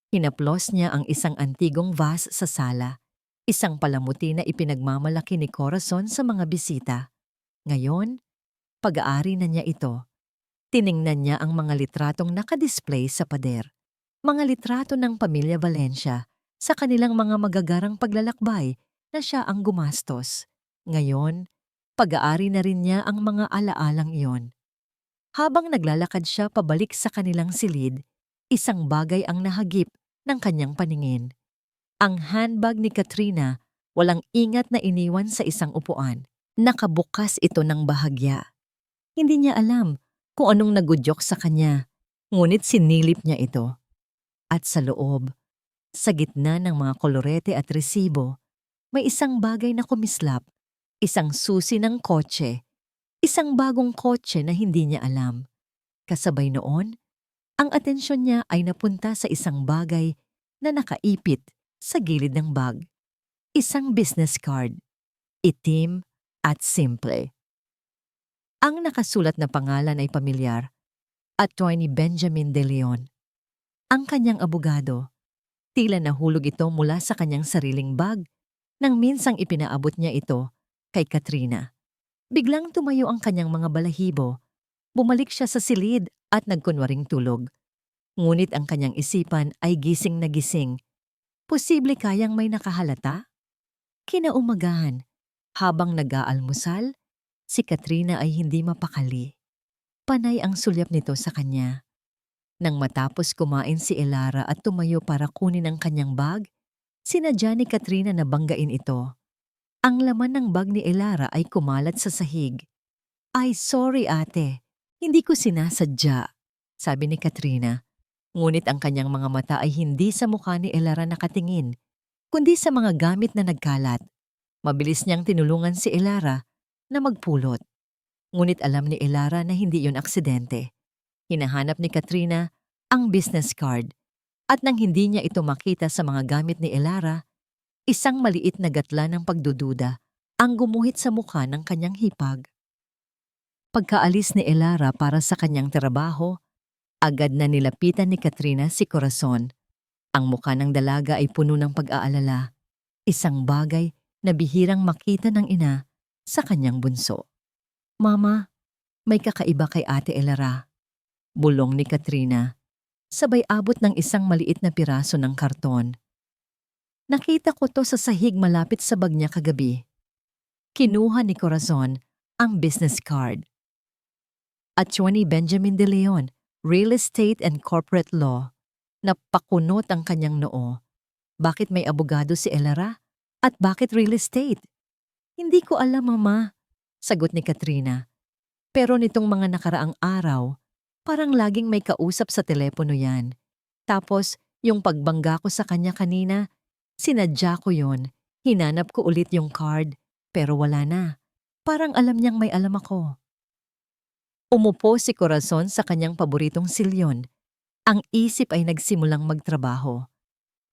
Hinaplos niya ang isang antigong vase sa sala, isang palamuti na ipinagmamalaki ni Corazon sa mga bisita. Ngayon, pag-aari na niya ito. Tiningnan niya ang mga litratong nakadisplay sa pader. Mga litrato ng pamilya Valencia sa kanilang mga magagarang paglalakbay na siya ang gumastos. Ngayon, pag-aari na rin niya ang mga alaalang iyon. Habang naglalakad siya pabalik sa kanilang silid, isang bagay ang nahagip ng kanyang paningin. Ang handbag ni Katrina Walang ingat na iniwan sa isang upuan. Nakabukas ito ng bahagya. Hindi niya alam kung anong nagudyok sa kanya, ngunit sinilip niya ito. At sa loob, sa gitna ng mga kolorete at resibo, may isang bagay na kumislap, isang susi ng kotse, isang bagong kotse na hindi niya alam. Kasabay noon, ang atensyon niya ay napunta sa isang bagay na nakaipit sa gilid ng bag. Isang business card, itim at simple. Ang nakasulat na pangalan ay pamilyar, Attorney Benjamin De Leon. Ang kanyang abogado, tila nahulog ito mula sa kanyang sariling bag nang minsang ipinaabot niya ito kay Katrina. Biglang tumayo ang kanyang mga balahibo, bumalik siya sa silid at nagkunwaring tulog. Ngunit ang kanyang isipan ay gising na gising. Posible kayang may nakahalata? Kinaumagahan, habang nag-aalmusal, si Katrina ay hindi mapakali. Panay ang sulyap nito sa kanya. Nang matapos kumain si Elara at tumayo para kunin ang kanyang bag, sinadya ni Katrina na banggain ito. Ang laman ng bag ni Elara ay kumalat sa sahig. "Ay, sorry ate, hindi ko sinasadya," sabi ni Katrina. Ngunit ang kanyang mga mata ay hindi sa mukha ni Elara nakatingin, kundi sa mga gamit na nagkalat. Mabilis niyang tinulungan si Elara na magpulot. Ngunit alam ni Elara na hindi yun aksidente. Hinahanap ni Katrina ang business card at nang hindi niya ito makita sa mga gamit ni Elara, isang maliit na gatla ng pagdududa ang gumuhit sa mukha ng kanyang hipag. Pagkaalis ni Elara para sa kanyang trabaho, agad na nilapitan ni Katrina si Corazon. Ang mukha ng dalaga ay puno ng pag-aalala, isang bagay na bihirang makita ng ina sa kanyang bunso. "Mama, may kakaiba kay Ate Elara," bulong ni Katrina, sabay abot ng isang maliit na piraso ng karton. "Nakita ko to sa sahig malapit sa bag niya kagabi." Kinuha ni Corazon ang business card. Attorney Benjamin De Leon, Real Estate and Corporate Law. Napakunot ang kanyang noo. Bakit may abogado si Elara? At bakit real estate? "Hindi ko alam, Mama," sagot ni Katrina. "Pero nitong mga nakaraang araw, parang laging may kausap sa telepono yan. Tapos, yung pagbangga ko sa kanya kanina, sinadya ko yon. Hinanap ko ulit yung card, pero wala na. Parang alam niyang may alam ako." Umupo si Corazon sa kanyang paboritong silyon. Ang isip ay nagsimulang magtrabaho.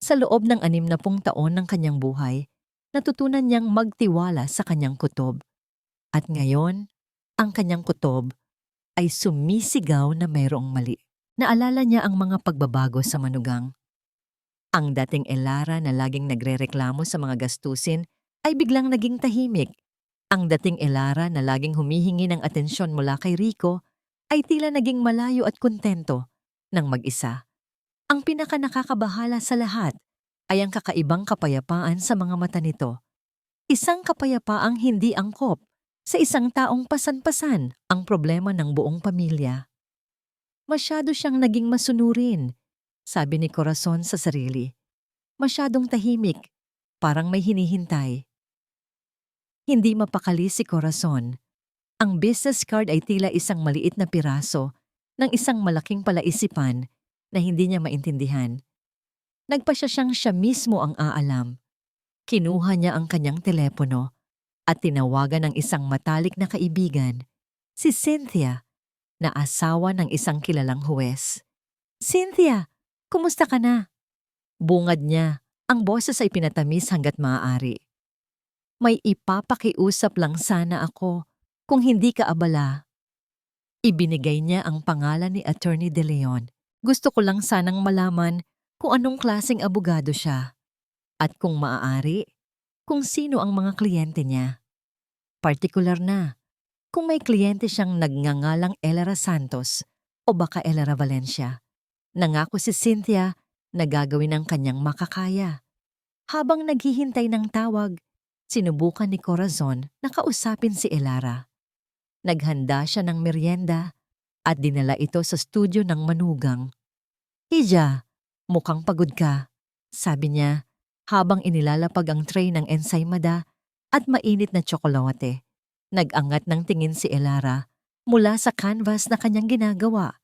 Sa loob ng 60 taon ng kanyang buhay, natutunan niyang magtiwala sa kanyang kutob. At ngayon, ang kanyang kutob ay sumisigaw na mayroong mali. Naalala niya ang mga pagbabago sa manugang. Ang dating Elara na laging nagrereklamo sa mga gastusin ay biglang naging tahimik. Ang dating Elara na laging humihingi ng atensyon mula kay Rico ay tila naging malayo at kontento ng mag-isa. Ang pinakanakakabahala sa lahat ay ang kakaibang kapayapaan sa mga mata nito. Isang kapayapaang hindi angkop sa isang taong pasan-pasan ang problema ng buong pamilya. "Masyado siyang naging masunurin," sabi ni Corazon sa sarili. "Masyadong tahimik, parang may hinihintay." Hindi mapakali si Corazon. Ang business card ay tila isang maliit na piraso ng isang malaking palaisipan na hindi niya maintindihan. Nagpasya siyang siya mismo ang aalam. Kinuha niya ang kanyang telepono at tinawagan ng isang matalik na kaibigan, si Cynthia, na asawa ng isang kilalang huwes. "Cynthia, kumusta ka na?" Bungad niya, ang boses ay pinatamis hanggat maaari. "May ipapakiusap lang sana ako kung hindi ka abala." Ibinigay niya ang pangalan ni Attorney De Leon. "Gusto ko lang sanang malaman kung anong klaseng abogado siya. At kung maaari, kung sino ang mga kliyente niya. Partikular na, kung may kliyente siyang nagngangalang Elara Santos o baka Elara Valencia." Nangako si Cynthia na gagawin ang kanyang makakaya. Habang naghihintay ng tawag, sinubukan ni Corazon na kausapin si Elara. Naghanda siya ng merienda at dinala ito sa studio ng manugang. "Hija, mukhang pagod ka," sabi niya habang inilalapag ang tray ng ensaymada at mainit na tsokolate. Nag-angat ng tingin si Elara mula sa canvas na kanyang ginagawa.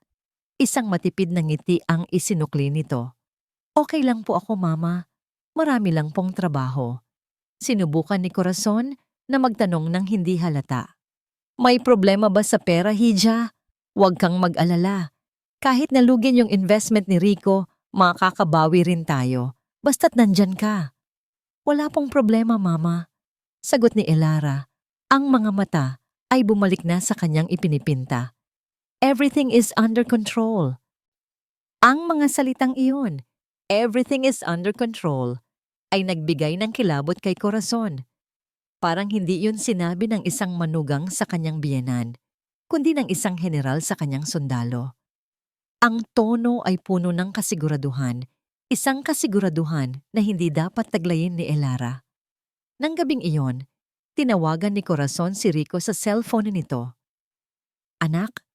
Isang matipid na ngiti ang isinukli nito. Okay lang po ako, Mama. Marami lang pong trabaho. Sinubukan ni Corazon na magtanong ng hindi halata. May problema ba sa pera, Hija? Huwag kang mag-alala. Kahit nalugin yung investment ni Rico, makakabawi rin tayo. Basta't nandyan ka. Wala pong problema, Mama. Sagot ni Elara. Ang mga mata ay bumalik na sa kanyang ipinipinta. Everything is under control. Ang mga salitang iyon, everything is under control, ay nagbigay ng kilabot kay Corazon. Parang hindi yun sinabi ng isang manugang sa kanyang biyenan, kundi ng isang general sa kanyang sundalo. Ang tono ay puno ng kasiguraduhan, isang kasiguraduhan na hindi dapat taglayin ni Elara. Nang gabing iyon, tinawagan ni Corazon si Rico sa cellphone nito. Anak,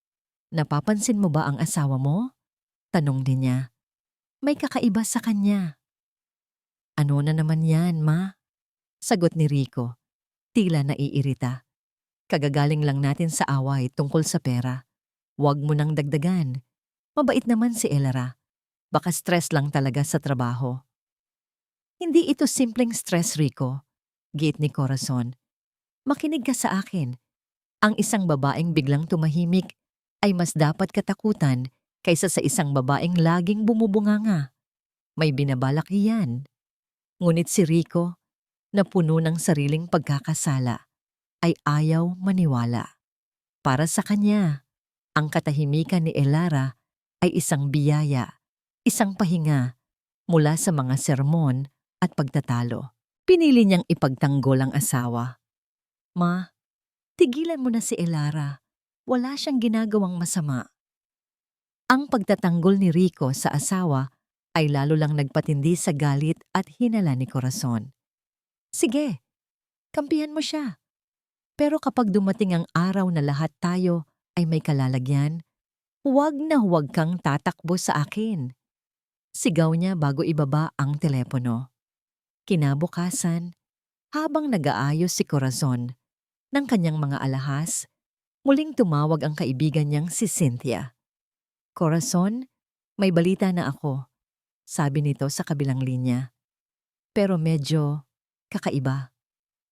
napapansin mo ba ang asawa mo? Tanong din niya. May kakaiba sa kanya. Ano na naman yan, Ma? Sagot ni Rico. Tila naiirita. Kagagaling lang natin sa away tungkol sa pera. Huwag mo nang dagdagan. Mabait naman si Elara. Baka stress lang talaga sa trabaho. Hindi ito simpleng stress, Rico. Gate ni Corazon. Makinig ka sa akin. Ang isang babaeng biglang tumahimik ay mas dapat katakutan kaysa sa isang babaeng laging bumubunganga. May binabalak iyan. Ngunit si Rico, na puno ng sariling pagkakasala, ay ayaw maniwala. Para sa kanya, ang katahimikan ni Elara ay isang biyaya, isang pahinga mula sa mga sermon at pagtatalo. Pinili niyang ipagtanggol ang asawa. Ma, tigilan mo na si Elara. Wala siyang ginagawang masama. Ang pagtatanggol ni Rico sa asawa ay lalo lang nagpatindi sa galit at hinala ni Corazon. Sige, kampihan mo siya. Pero kapag dumating ang araw na lahat tayo ay may kalalagyan, huwag na huwag kang tatakbo sa akin. Sigaw niya bago ibaba ang telepono. Kinabukasan, habang nag-aayos si Corazon ng kanyang mga alahas, muling tumawag ang kaibigan niyang si Cynthia. Corazon, may balita na ako, sabi nito sa kabilang linya. Pero medyo kakaiba.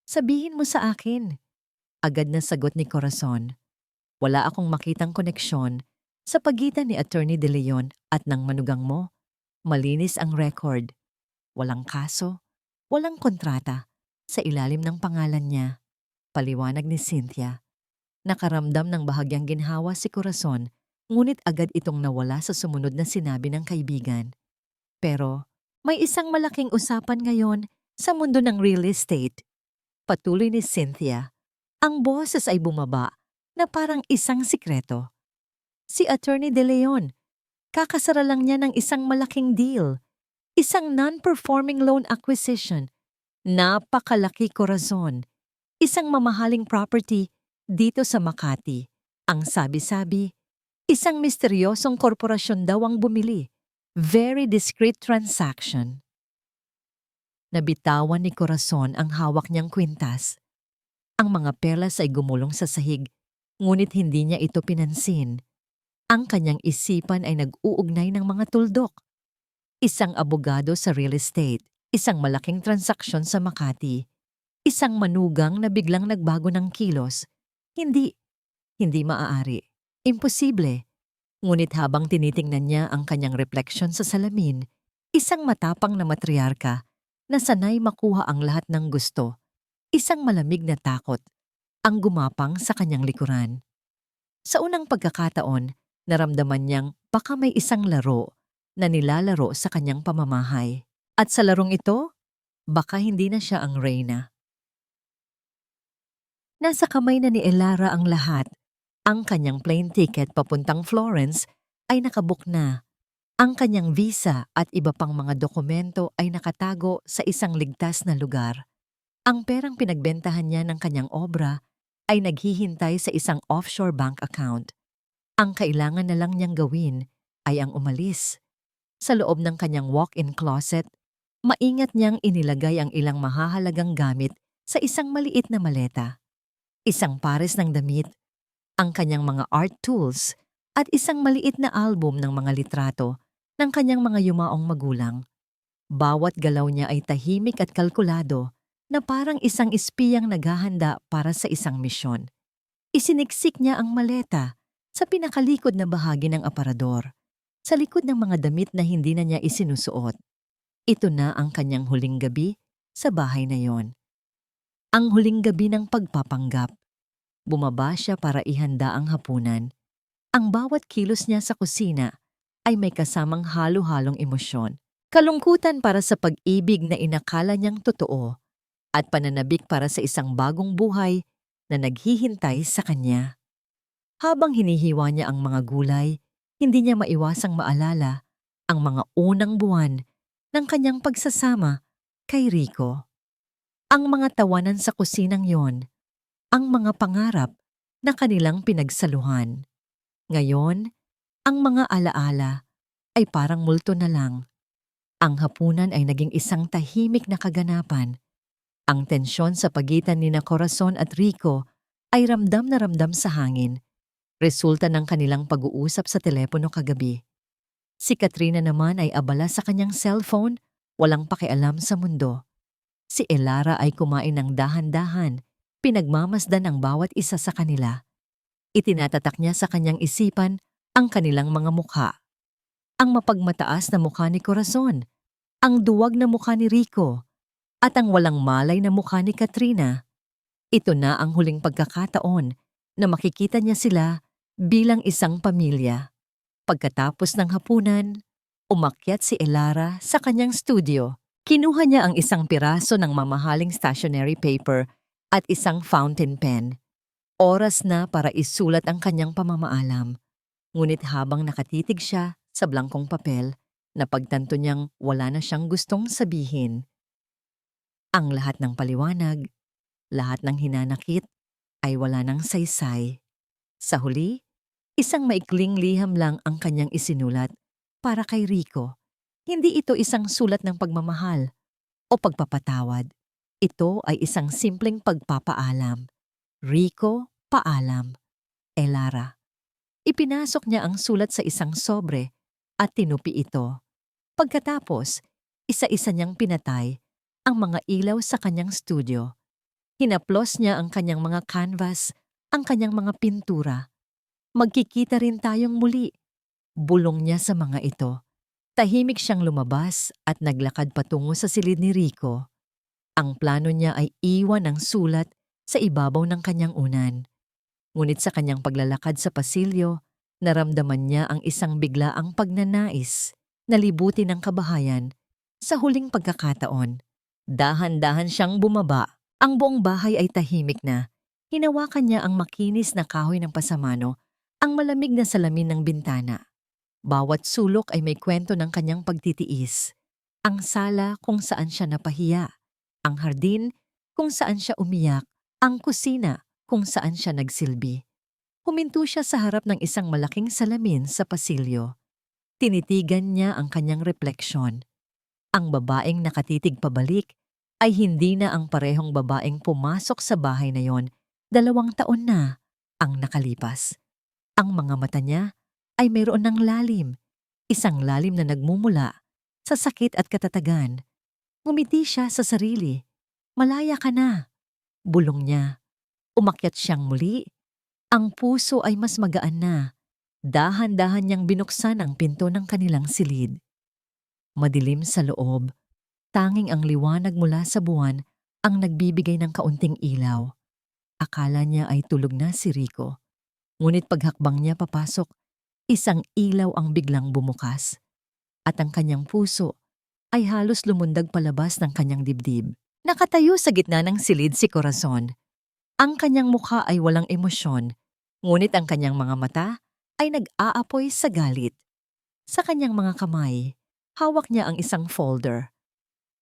Sabihin mo sa akin. Agad na sagot ni Corazon. Wala akong makitang koneksyon sa pagitan ni Attorney De Leon at ng manugang mo. Malinis ang record. Walang kaso, walang kontrata sa ilalim ng pangalan niya. Paliwanag ni Cynthia. Nakaramdam ng bahagyang ginhawa si Corazon, ngunit agad itong nawala sa sumunod na sinabi ng kaibigan. Pero may isang malaking usapan ngayon sa mundo ng real estate. Patuloy ni Cynthia. Ang boses ay bumaba na parang isang sikreto. Si Attorney De Leon, kakasara lang niya ng isang malaking deal. Isang non-performing loan acquisition. Napakalaki, Corazon. Isang mamahaling property dito sa Makati. Ang sabi-sabi, isang misteryosong korporasyon daw ang bumili. Very discreet transaction. Nabitawan ni Corazon ang hawak niyang kwintas. Ang mga perlas ay gumulong sa sahig, ngunit hindi niya ito pinansin. Ang kanyang isipan ay nag-uugnay ng mga tuldok. Isang abogado sa real estate, isang malaking transaksyon sa Makati, isang manugang na biglang nagbago ng kilos. Hindi maaari. Imposible. Ngunit habang tinitingnan niya ang kanyang refleksyon sa salamin, isang matapang na matriarka na sanay makuha ang lahat ng gusto, isang malamig na takot ang gumapang sa kanyang likuran. Sa unang pagkakataon, naramdaman niyang baka may isang laro na nilalaro sa kanyang pamamahay. At sa larong ito, baka hindi na siya ang reyna. Nasa kamay na ni Elara ang lahat. Ang kanyang plane ticket papuntang Florence ay nakabook na. Ang kanyang visa at iba pang mga dokumento ay nakatago sa isang ligtas na lugar. Ang perang pinagbentahan niya ng kanyang obra ay naghihintay sa isang offshore bank account. Ang kailangan na lang niyang gawin ay ang umalis. Sa loob ng kanyang walk-in closet, Maingat niyang inilagay ang ilang mahahalagang gamit sa isang maliit na maleta. Isang pares ng damit, ang kanyang mga art tools, at isang maliit na album ng mga litrato ng kanyang mga yumaong magulang. Bawat galaw niya ay tahimik at kalkulado na parang isang espiyang naghahanda para sa isang misyon. Isiniksik niya ang maleta sa pinakalikod na bahagi ng aparador, sa likod ng mga damit na hindi na niya isinusuot. Ito na ang kanyang huling gabi sa bahay na yon. Ang huling gabi ng pagpapanggap. Bumaba siya para ihanda ang hapunan. Ang bawat kilos niya sa kusina ay may kasamang halo-halong emosyon. Kalungkutan para sa pag-ibig na inakala niyang totoo at pananabik para sa isang bagong buhay na naghihintay sa kanya. Habang hinihiwa niya ang mga gulay, hindi niya maiwasang maalala ang mga unang buwan ng kanyang pagsasama kay Rico. Ang mga tawanan sa kusinang yon, ang mga pangarap na kanilang pinagsaluhan. Ngayon, ang mga alaala ay parang multo na lang. Ang hapunan ay naging isang tahimik na kaganapan. Ang tensyon sa pagitan ni Corazon at Rico ay ramdam na ramdam sa hangin, resulta ng kanilang pag-uusap sa telepono kagabi. Si Katrina naman ay abala sa kanyang cellphone, walang pakialam sa mundo. Si Elara ay kumain ng dahan-dahan, pinagmamasdan ang bawat isa sa kanila. Itinatatak niya sa kanyang isipan ang kanilang mga mukha. Ang mapagmataas na mukha ni Corazon, ang duwag na mukha ni Rico, at ang walang malay na mukha ni Katrina. Ito na ang huling pagkakataon na makikita niya sila bilang isang pamilya. Pagkatapos ng hapunan, umakyat si Elara sa kanyang studio. Kinuha niya ang isang piraso ng mamahaling stationery paper at isang fountain pen. Oras na para isulat ang kanyang pamamaalam. Ngunit habang nakatitig siya sa blangkong papel, napagtanto niyang wala na siyang gustong sabihin. Ang lahat ng paliwanag, lahat ng hinanakit, ay wala ng saysay. Sa huli, isang maikling liham lang ang kanyang isinulat para kay Rico. Hindi ito isang sulat ng pagmamahal o pagpapatawad. Ito ay isang simpleng pagpapaalam. Rico, paalam. Elara. Ipinasok niya ang sulat sa isang sobre at tinupi ito. Pagkatapos, isa-isa niyang pinatay ang mga ilaw sa kanyang studio. Hinaplos niya ang kanyang mga canvas, ang kanyang mga pintura. Magkikita rin tayong muli. Bulong niya sa mga ito. Tahimik siyang lumabas at naglakad patungo sa silid ni Rico. Ang plano niya ay iwan ang sulat sa ibabaw ng kanyang unan. Ngunit sa kanyang paglalakad sa pasilyo, naramdaman niya ang isang biglaang pagnanais na libutin ng kabahayan. Sa huling pagkakataon, dahan-dahan siyang bumaba. Ang buong bahay ay tahimik na. Hinawakan niya ang makinis na kahoy ng pasamano, ang malamig na salamin ng bintana. Bawat sulok ay may kwento ng kanyang pagtitiis. Ang sala kung saan siya napahiya, ang hardin kung saan siya umiyak, ang kusina kung saan siya nagsilbi. Huminto siya sa harap ng isang malaking salamin sa pasilyo. Tinitigan niya ang kanyang refleksyon. Ang babaeng nakatitig pabalik ay hindi na ang parehong babaeng pumasok sa bahay na yon 2 taon na ang nakalipas. Ang mga mata niya ay mayroon ng lalim, isang lalim na nagmumula sa sakit at katatagan. Ngumiti siya sa sarili. Malaya ka na, bulong niya. Umakyat siyang muli. Ang puso ay mas magaan na. Dahan-dahan niyang binuksan ang pinto ng kanilang silid. Madilim sa loob, tanging ang liwanag mula sa buwan ang nagbibigay ng kaunting ilaw. Akala niya ay tulog na si Rico. Ngunit paghakbang niya papasok, isang ilaw ang biglang bumukas. At ang kanyang puso ay halos lumundag palabas ng kanyang dibdib. Nakatayo sa gitna ng silid si Corazon. Ang kanyang mukha ay walang emosyon, ngunit ang kanyang mga mata ay nag-aapoy sa galit. Sa kanyang mga kamay, hawak niya ang isang folder.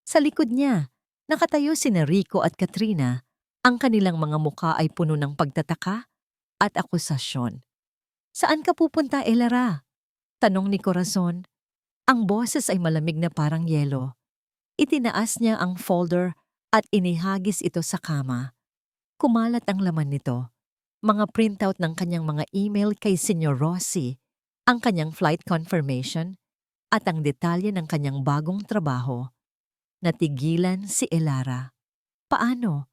Sa likod niya, nakatayo sina Rico at Katrina. Ang kanilang mga mukha ay puno ng pagtataka at akusasyon. Saan ka pupunta, Elara? Tanong ni Corazon. Ang boses ay malamig na parang yelo. Itinaas niya ang folder at inihagis ito sa kama. Kumalat ang laman nito. Mga printout ng kanyang mga email kay Senyor Rossi, ang kanyang flight confirmation, at ang detalye ng kanyang bagong trabaho. Natigilan si Elara. Paano?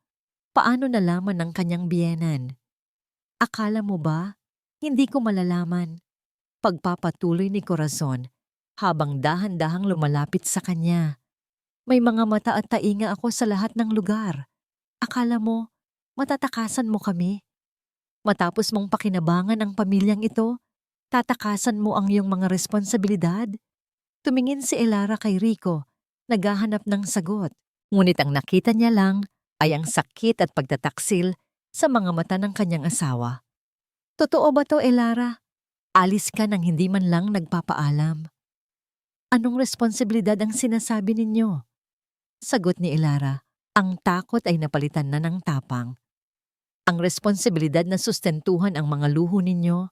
Paano nalaman ng kanyang biyenan? Akala mo ba? Hindi ko malalaman. Pagpapatuloy ni Corazon habang dahan-dahang lumalapit sa kanya. May mga mata at tainga ako sa lahat ng lugar. Akala mo, matatakasan mo kami? Matapos mong pakinabangan ang pamilyang ito, tatakasan mo ang iyong mga responsibilidad? Tumingin si Elara kay Rico, naghahanap ng sagot. Ngunit ang nakita niya lang ay ang sakit at pagtataksil sa mga mata ng kanyang asawa. Totoo ba to, Elara? Alis ka nang hindi man lang nagpapaalam. Anong responsibilidad ang sinasabi ninyo? Sagot ni Elara, ang takot ay napalitan na ng tapang. Ang responsibilidad na sustentuhan ang mga luho ninyo,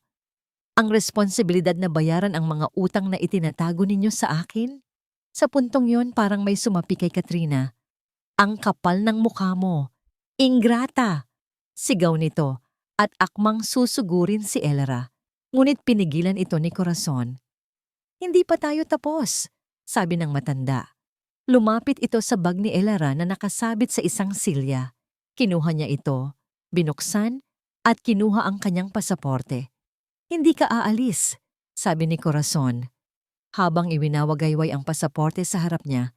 ang responsibilidad na bayaran ang mga utang na itinatago ninyo sa akin? Sa puntong yon parang may sumapi kay Katrina. Ang kapal ng mukha mo. Ingrata! Sigaw nito at akmang susugurin si Elara. Ngunit pinigilan ito ni Corazon. Hindi pa tayo tapos, sabi ng matanda. Lumapit ito sa bag ni Elara na nakasabit sa isang silya. Kinuha niya ito, binuksan, at kinuha ang kanyang pasaporte. Hindi ka aalis, sabi ni Corazon. Habang iwinawagayway ang pasaporte sa harap niya,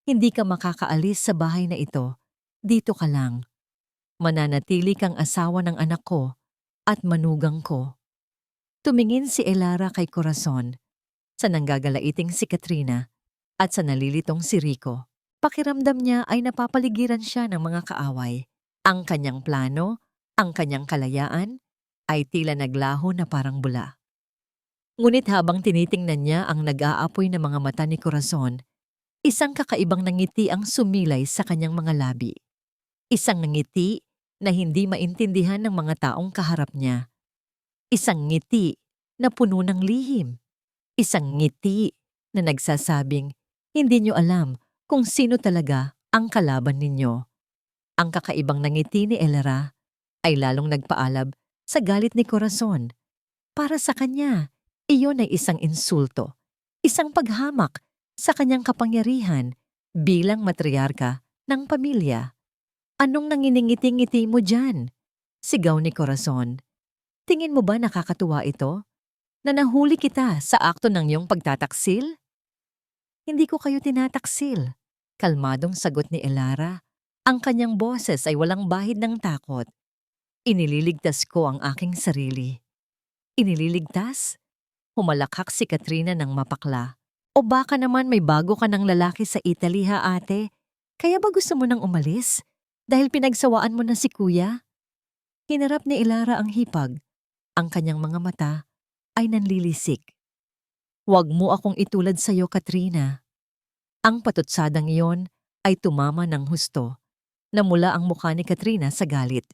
hindi ka makakaalis sa bahay na ito. Dito ka lang. Mananatili kang asawa ng anak ko at manugang ko. Tumingin si Elara kay Corazon, sa nanggagalaiting si Katrina at sa nalilitong si Rico. Pakiramdam niya ay napapaligiran siya ng mga kaaway. Ang kanyang plano, ang kanyang kalayaan, ay tila naglaho na parang bula. Ngunit habang tinitingnan niya ang nag-aapoy na mga mata ni Corazon, isang kakaibang nangiti ang sumilay sa kanyang mga labi. Isang ngiti na hindi maintindihan ng mga taong kaharap niya. Isang ngiti na puno ng lihim. Isang ngiti na nagsasabing, hindi niyo alam kung sino talaga ang kalaban ninyo. Ang kakaibang nangiti ni Elara ay lalong nagpaalab sa galit ni Corazon. Para sa kanya, iyon ay isang insulto, isang paghamak sa kanyang kapangyarihan bilang matriarka ng pamilya. Anong nanginingiti-ngiti mo dyan? Sigaw ni Corazon. Tingin mo ba nakakatuwa ito? Na nahuli kita sa akto ng iyong pagtataksil? Hindi ko kayo tinataksil. Kalmadong sagot ni Elara. Ang kanyang boses ay walang bahid ng takot. Inililigtas ko ang aking sarili. Inililigtas? Humalakhak si Katrina ng mapakla. O baka naman may bago ka ng lalaki sa Italy ha ate? Kaya ba gusto mo nang umalis? Dahil pinagsawaan mo na si kuya? Hinarap ni Elara ang hipag. Ang kanyang mga mata ay nanlilisik. Huwag mo akong itulad sa'yo, Katrina. Ang patutsadang iyon ay tumama ng husto. Namula ang mukha ni Katrina sa galit.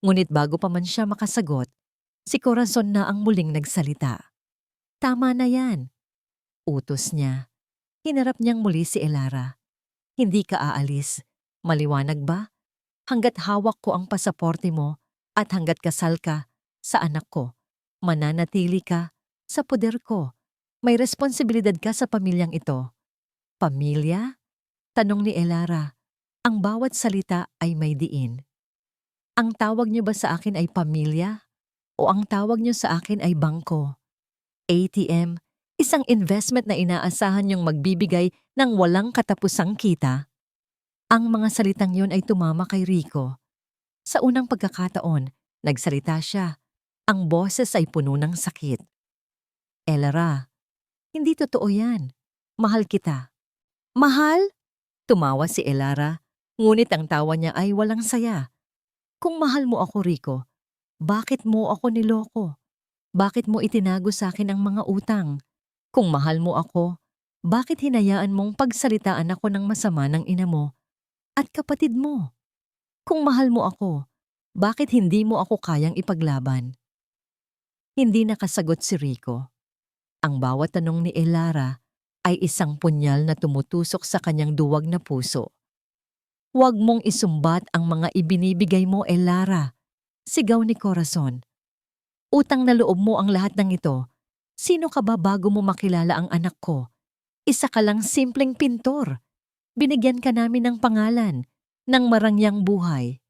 Ngunit bago pa man siya makasagot, si Corazon na ang muling nagsalita. Tama na yan. Utos niya. Hinarap niyang muli si Elara. Hindi ka aalis. Maliwanag ba? Hanggat hawak ko ang pasaporte mo at hanggat kasal ka sa anak ko, mananatili ka sa poder ko. May responsibilidad ka sa pamilyang ito. Pamilya? Tanong ni Elara. Ang bawat salita ay may diin. Ang tawag niyo ba sa akin ay pamilya? O ang tawag niyo sa akin ay bangko? ATM, isang investment na inaasahan niyong magbibigay ng walang katapusang kita? Ang mga salitang yon ay tumama kay Rico. Sa unang pagkakataon, nagsalita siya. Ang boses ay puno ng sakit. Elara, hindi totoo yan. Mahal kita. Mahal? Tumawa si Elara, ngunit ang tawa niya ay walang saya. Kung mahal mo ako, Rico, bakit mo ako niloko? Bakit mo itinago sa akin ang mga utang? Kung mahal mo ako, bakit hinayaan mong pagsalitaan ako ng masama ng ina mo at kapatid mo? Kung mahal mo ako, bakit hindi mo ako kayang ipaglaban? Hindi nakasagot si Rico. Ang bawat tanong ni Elara ay isang punyal na tumutusok sa kanyang duwag na puso. Huwag mong isumbat ang mga ibinibigay mo, Elara, sigaw ni Corazon. Utang na loob mo ang lahat ng ito. Sino ka ba bago mo makilala ang anak ko? Isa ka lang simpleng pintor. Binigyan ka namin ng pangalan, ng marangyang buhay.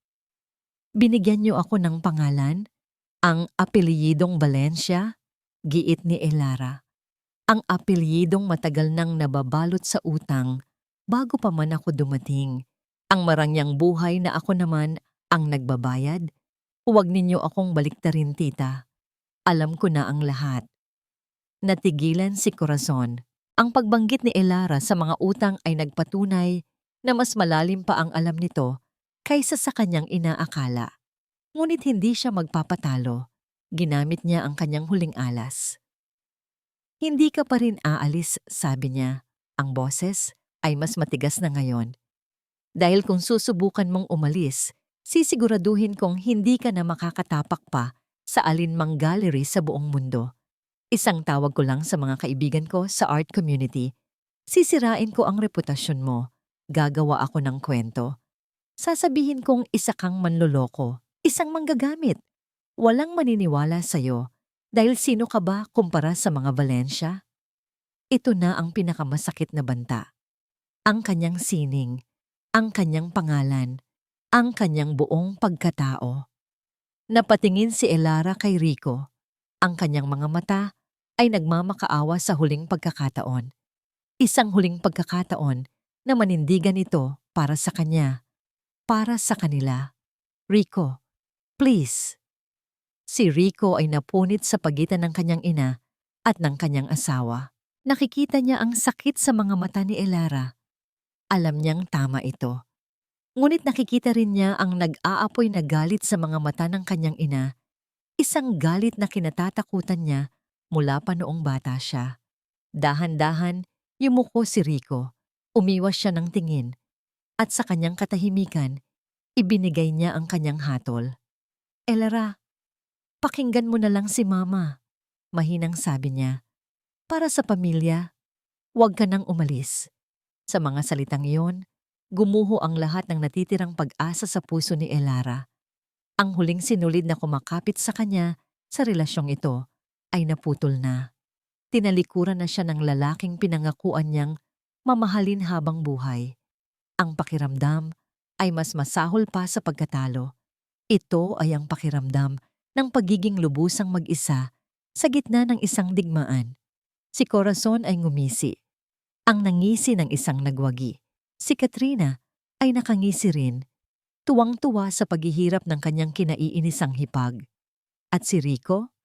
Binigyan niyo ako ng pangalan? Ang apelyidong Valencia? Giit ni Elara. Ang apelyidong matagal nang nababalot sa utang bago pa man ako dumating. Ang marangyang buhay na ako naman ang nagbabayad? Huwag ninyo akong baliktarin, tita. Alam ko na ang lahat. Natigilan si Corazon. Ang pagbanggit ni Elara sa mga utang ay nagpatunay na mas malalim pa ang alam nito kaysa sa kanyang inaakala. Ngunit hindi siya magpapatalo. Ginamit niya ang kanyang huling alas. Hindi ka pa rin aalis, sabi niya. Ang boses ay mas matigas na ngayon. Dahil kung susubukan mong umalis, sisiguraduhin kong hindi ka na makakatapak pa sa alinmang gallery sa buong mundo. Isang tawag ko lang sa mga kaibigan ko sa art community. Sisirain ko ang reputasyon mo. Gagawa ako ng kwento. Sasabihin kong isa kang manloloko, isang manggagamit. Walang maniniwala sa'yo dahil sino ka ba kumpara sa mga Valencia? Ito na ang pinakamasakit na banta. Ang kanyang sining, ang kanyang pangalan, ang kanyang buong pagkatao. Napatingin si Elara kay Rico. Ang kanyang mga mata ay nagmamakaawa sa huling pagkakataon. Isang huling pagkakataon na manindigan ito para sa kanya, para sa kanila. Rico, please. Si Rico ay napunit sa pagitan ng kanyang ina at ng kanyang asawa. Nakikita niya ang sakit sa mga mata ni Elara. Alam niyang tama ito. Ngunit nakikita rin niya ang nag-aapoy na galit sa mga mata ng kanyang ina, isang galit na kinatatakutan niya mula pa noong bata siya. Dahan-dahan, yumuko si Rico. Umiwas siya ng tingin at sa kanyang katahimikan, ibinigay niya ang kanyang hatol. Elara, pakinggan mo na lang si Mama, mahinang sabi niya. Para sa pamilya, huwag ka nang umalis. Sa mga salitang iyon, gumuho ang lahat ng natitirang pag-asa sa puso ni Elara. Ang huling sinulid na kumakapit sa kanya sa relasyong ito ay naputol na. Tinalikuran na siya ng lalaking pinangakuan niyang mamahalin habang buhay. Ang pakiramdam ay mas masahol pa sa pagkatalo. Ito ay ang pakiramdam ng pagiging lubusang mag-isa sa gitna ng isang digmaan. Si Corazon ay ngumisi. Ang nangisi ng isang nagwagi. Si Katrina ay nakangisi rin, tuwang-tuwa sa paghihirap ng kanyang kinaiinisang hipag. At si Rico?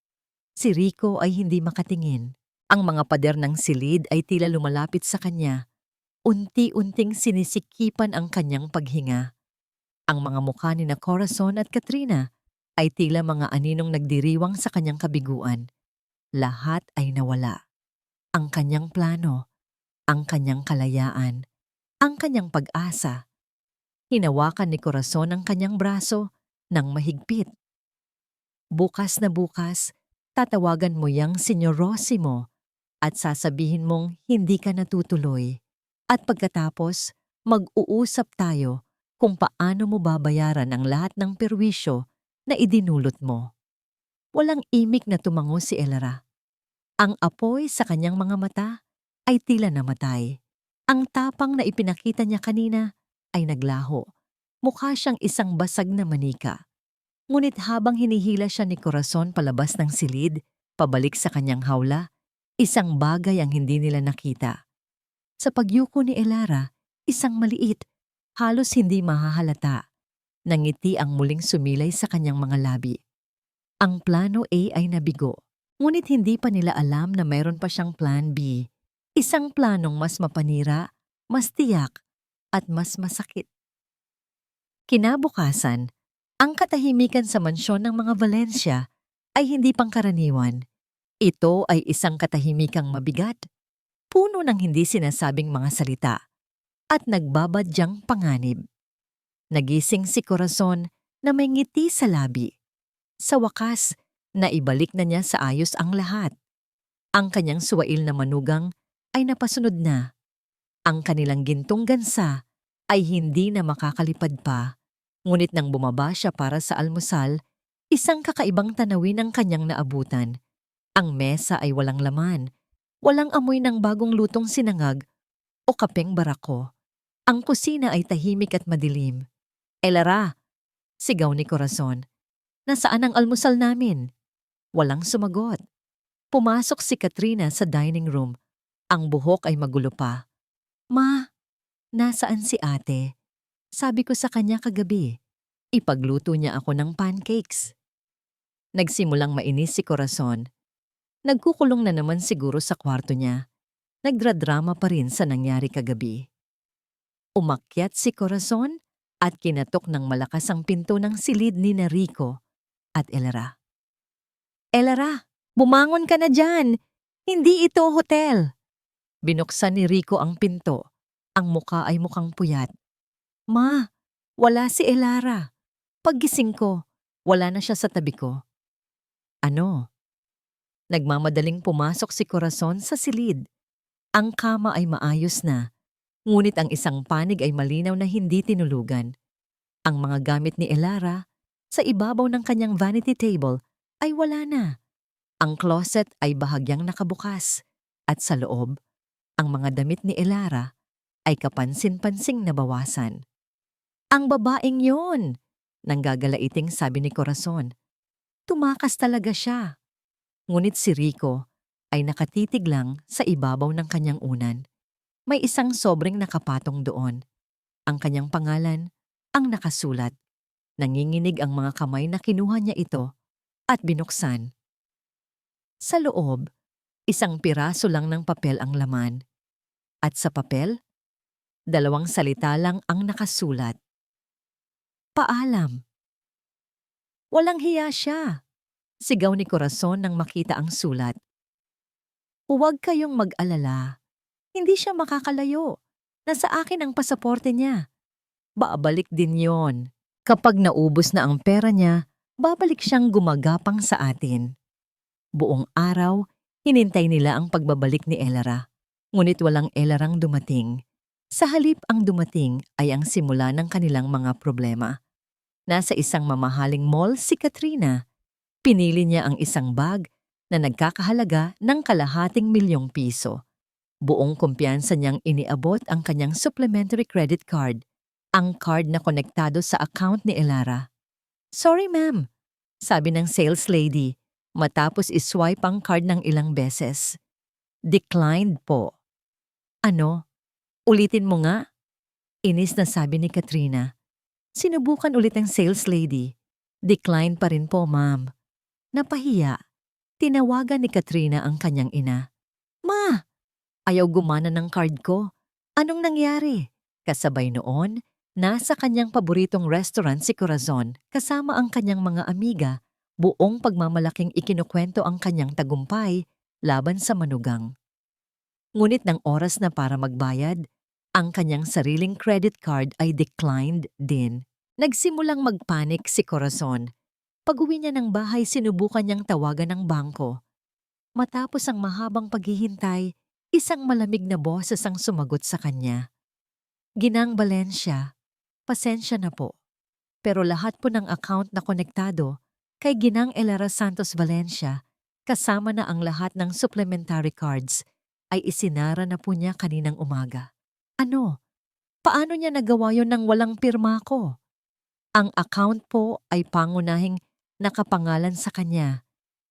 Si Rico ay hindi makatingin. Ang mga pader ng silid ay tila lumalapit sa kanya. Unti-unting sinisikipan ang kanyang paghinga. Ang mga mukha ni na Corazon at Katrina ay tila mga aninong nagdiriwang sa kanyang kabiguan. Lahat ay nawala. Ang kanyang plano, ang kanyang kalayaan, ang kanyang pag-asa. Hinawakan ni Corazon ang kanyang braso ng mahigpit. Bukas na bukas, tatawagan mo yang Senyor Rosimo at sasabihin mong hindi ka natutuloy. At pagkatapos, mag-uusap tayo kung paano mo babayaran ang lahat ng perwisyo na idinulot mo. Walang imik na tumango si Elara. Ang apoy sa kanyang mga mata ay tila namatay. Ang tapang na ipinakita niya kanina ay naglaho. Mukha siyang isang basag na manika. Ngunit habang hinihila siya ni Corazon palabas ng silid, pabalik sa kanyang hawla, isang bagay ang hindi nila nakita. Sa pagyuko ni Elara, isang maliit, halos hindi mahahalata. Nangiti ang muling sumilay sa kanyang mga labi. Ang plano A ay nabigo, ngunit hindi pa nila alam na mayroon pa siyang plan B. Isang planong mas mapanira, mas tiyak, at mas masakit. Kinabukasan, ang katahimikan sa mansyon ng mga Valencia ay hindi pangkaraniwan. Ito ay isang katahimikang mabigat, puno ng hindi sinasabing mga salita, at nagbabadyang panganib. Nagising si Corazon na may ngiti sa labi. Sa wakas, naibalik na niya sa ayos ang lahat. Ang kanyang suwail na manugang ay napasunod na. Ang kanilang gintong gansa ay hindi na makakalipad pa. Ngunit nang bumaba siya para sa almusal, isang kakaibang tanawin ang kanyang naabutan. Ang mesa ay walang laman, walang amoy ng bagong lutong sinangag o kapeng barako. Ang kusina ay tahimik at madilim. "Elara!" sigaw ni Corazon. "Nasaan ang almusal namin?" Walang sumagot. Pumasok si Katrina sa dining room. Ang buhok ay magulo pa. "Ma, nasaan si ate? Sabi ko sa kanya kagabi, ipagluto niya ako ng pancakes." Nagsimulang mainis si Corazon. Nagkukulong na naman siguro sa kwarto niya. Nagdradrama pa rin sa nangyari kagabi. Umakyat si Corazon at kinatok ng malakas ang pinto ng silid ni Rico at Elara. "Elara, bumangon ka na dyan! Hindi ito hotel!" Binuksan ni Rico ang pinto. Ang muka ay mukhang puyat. "Ma, wala si Elara. Paggising ko, wala na siya sa tabi ko." "Ano?" Nagmamadaling pumasok si Corazon sa silid. Ang kama ay maayos na, ngunit ang isang panig ay malinaw na hindi tinulugan. Ang mga gamit ni Elara sa ibabaw ng kanyang vanity table ay wala na. Ang closet ay bahagyang nakabukas at sa loob, ang mga damit ni Elara ay kapansin-pansing nabawasan. "Ang babaeng yon!" Nanggagalaiting sabi ni Corazon. Tumakas talaga siya. Ngunit si Rico ay nakatitig lang sa ibabaw ng kanyang unan. May isang sobreng nakapatong doon. Ang kanyang pangalan ang nakasulat. Nanginginig ang mga kamay na kinuha niya ito at binuksan. Sa loob, isang piraso lang ng papel ang laman. At sa papel, 2 salita lang ang nakasulat. "Paalam." Walang hiya siya. Sigaw ni Corazon nang makita ang sulat. "Huwag kayong mag-alala. Hindi siya makakalayo. Nasa akin ang pasaporte niya. Babalik din yon. Kapag naubos na ang pera niya, babalik siyang gumagapang sa atin." Buong araw, hinintay nila ang pagbabalik ni Elara. Ngunit walang Elarang dumating. Sa halip ang dumating ay ang simula ng kanilang mga problema. Nasa isang mamahaling mall si Katrina. Pinili niya ang isang bag na nagkakahalaga ng ₱250,000. Buong kumpiyansa niyang iniabot ang kanyang supplementary credit card, ang card na konektado sa account ni Elara. "Sorry ma'am," sabi ng sales lady matapos iswipe ang card ng ilang beses. "Declined po." "Ano? Ulitin mo nga?" Inis na sabi ni Katrina. Sinubukan ulit ang sales lady. "Declined pa rin po, ma'am." Napahiya, tinawagan ni Katrina ang kanyang ina. "Ma, ayaw gumana ng card ko. Anong nangyari?" Kasabay noon, nasa kanyang paboritong restaurant si Corazon kasama ang kanyang mga amiga, buong pagmamalaking ikinukwento ang kanyang tagumpay laban sa manugang. Ngunit ng oras na para magbayad, ang kanyang sariling credit card ay declined din. Nagsimulang magpanik si Corazon. Pag-uwi niya ng bahay, sinubukan niyang tawagan ng bangko. Matapos ang mahabang paghihintay, isang malamig na boses ang sumagot sa kanya. "Ginang Valencia, pasensya na po. Pero lahat po ng account na konektado kay Ginang Elara Santos Valencia, kasama na ang lahat ng supplementary cards, ay isinara na po niya kaninang umaga." "Ano? Paano niya nagawa yon nang walang pirma ko?" "Ang account po ay pangunahing nakapangalan sa kanya,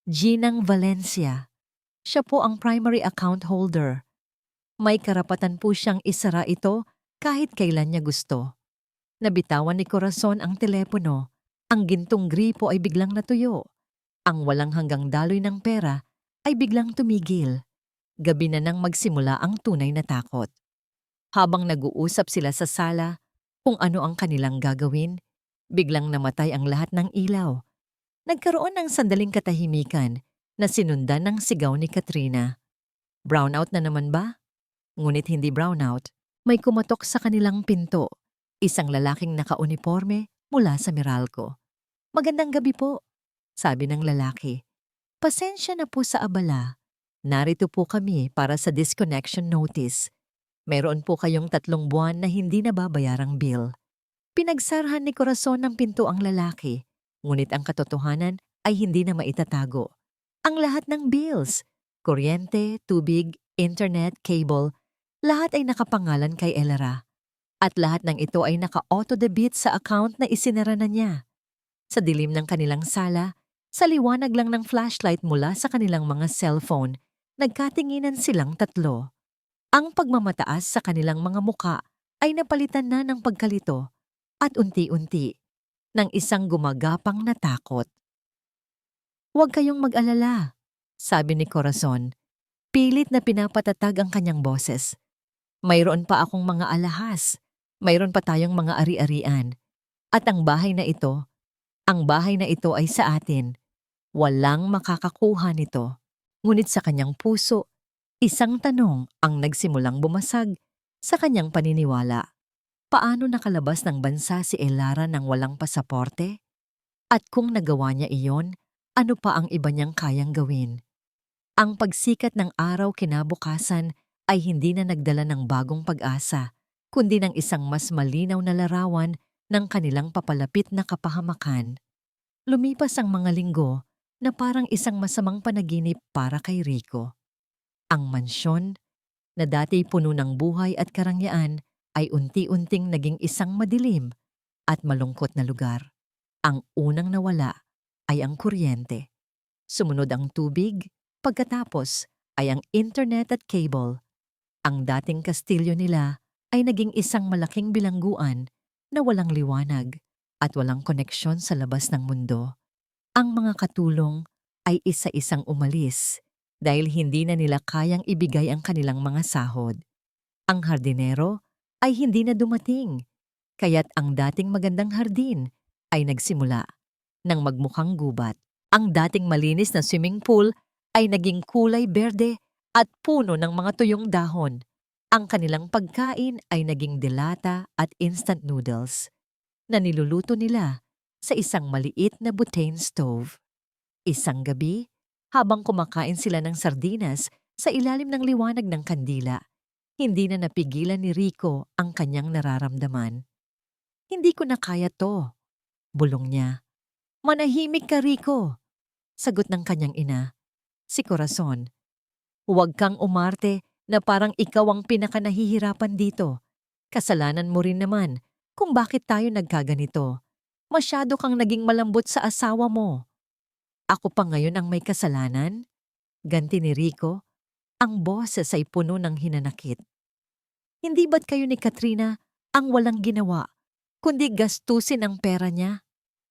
Ginang Valencia. Siya po ang primary account holder. May karapatan po siyang isara ito kahit kailan niya gusto." Nabitawan ni Corazon ang telepono. Ang gintong gripo ay biglang natuyo. Ang walang hanggang daloy ng pera ay biglang tumigil. Gabi na nang magsimula ang tunay na takot. Habang nag-uusap sila sa sala kung ano ang kanilang gagawin, biglang namatay ang lahat ng ilaw. Nagkaroon ng sandaling katahimikan na sinundan ng sigaw ni Katrina. "Brownout na naman ba?" Ngunit hindi brownout. May kumatok sa kanilang pinto. Isang lalaking nakauniforme mula sa Meralco. "Magandang gabi po," sabi ng lalaki. "Pasensya na po sa abala. Narito po kami para sa disconnection notice. Meron po kayong 3 buwan na hindi nababayarang bill. Pinagsarahan ni Corazon ng pinto ang lalaki, ngunit ang katotohanan ay hindi na maitatago. Ang lahat ng bills, kuryente, tubig, internet, cable, lahat ay nakapangalan kay Elara. At lahat ng ito ay naka-auto-debit sa account na isinara na niya. Sa dilim ng kanilang sala, sa liwanag lang ng flashlight mula sa kanilang mga cellphone, nagkatinginan silang tatlo. Ang pagmamataas sa kanilang mga muka ay napalitan na ng pagkalito at unti-unti ng isang gumagapang na takot. "Huwag kayong mag-alala," sabi ni Corazon. Pilit na pinapatatag ang kanyang boses. "Mayroon pa akong mga alahas. Mayroon pa tayong mga ari-arian. At ang bahay na ito ay sa atin. Walang makakakuha nito." Ngunit sa kanyang puso, isang tanong ang nagsimulang bumasag sa kanyang paniniwala. Paano nakalabas ng bansa si Elara nang walang pasaporte? At kung nagawa niya iyon, ano pa ang iba niyang kayang gawin? Ang pagsikat ng araw kinabukasan ay hindi na nagdala ng bagong pag-asa, kundi ng isang mas malinaw na larawan ng kanilang papalapit na kapahamakan. Lumipas ang mga linggo na parang isang masamang panaginip para kay Rico. Ang mansyon, na dati puno ng buhay at karangyaan, ay unti-unting naging isang madilim at malungkot na lugar. Ang unang nawala ay ang kuryente. Sumunod ang tubig, pagkatapos ay ang internet at cable. Ang dating kastilyo nila ay naging isang malaking bilangguan na walang liwanag at walang koneksyon sa labas ng mundo. Ang mga katulong ay isa-isang umalis dahil hindi na nila kayang ibigay ang kanilang mga sahod. Ang hardinero ay hindi na dumating, kaya't ang dating magandang hardin ay nagsimula ng magmukhang gubat. Ang dating malinis na swimming pool ay naging kulay berde at puno ng mga tuyong dahon. Ang kanilang pagkain ay naging delata at instant noodles na niluluto nila sa isang maliit na butane stove. Isang gabi, habang kumakain sila ng sardinas sa ilalim ng liwanag ng kandila, hindi na napigilan ni Rico ang kanyang nararamdaman. "Hindi ko na kaya to," bulong niya. "Manahimik ka, Rico," sagot ng kanyang ina, si Corazon. "Huwag kang umarte na parang ikaw ang pinakanahihirapan dito. Kasalanan mo rin naman kung bakit tayo nagkaganito. Masyado kang naging malambot sa asawa mo." "Ako pa ngayon ang may kasalanan?" ganti ni Rico. Ang boses ay puno ng hinanakit. "Hindi ba't kayo ni Katrina ang walang ginawa, kundi gastusin ang pera niya?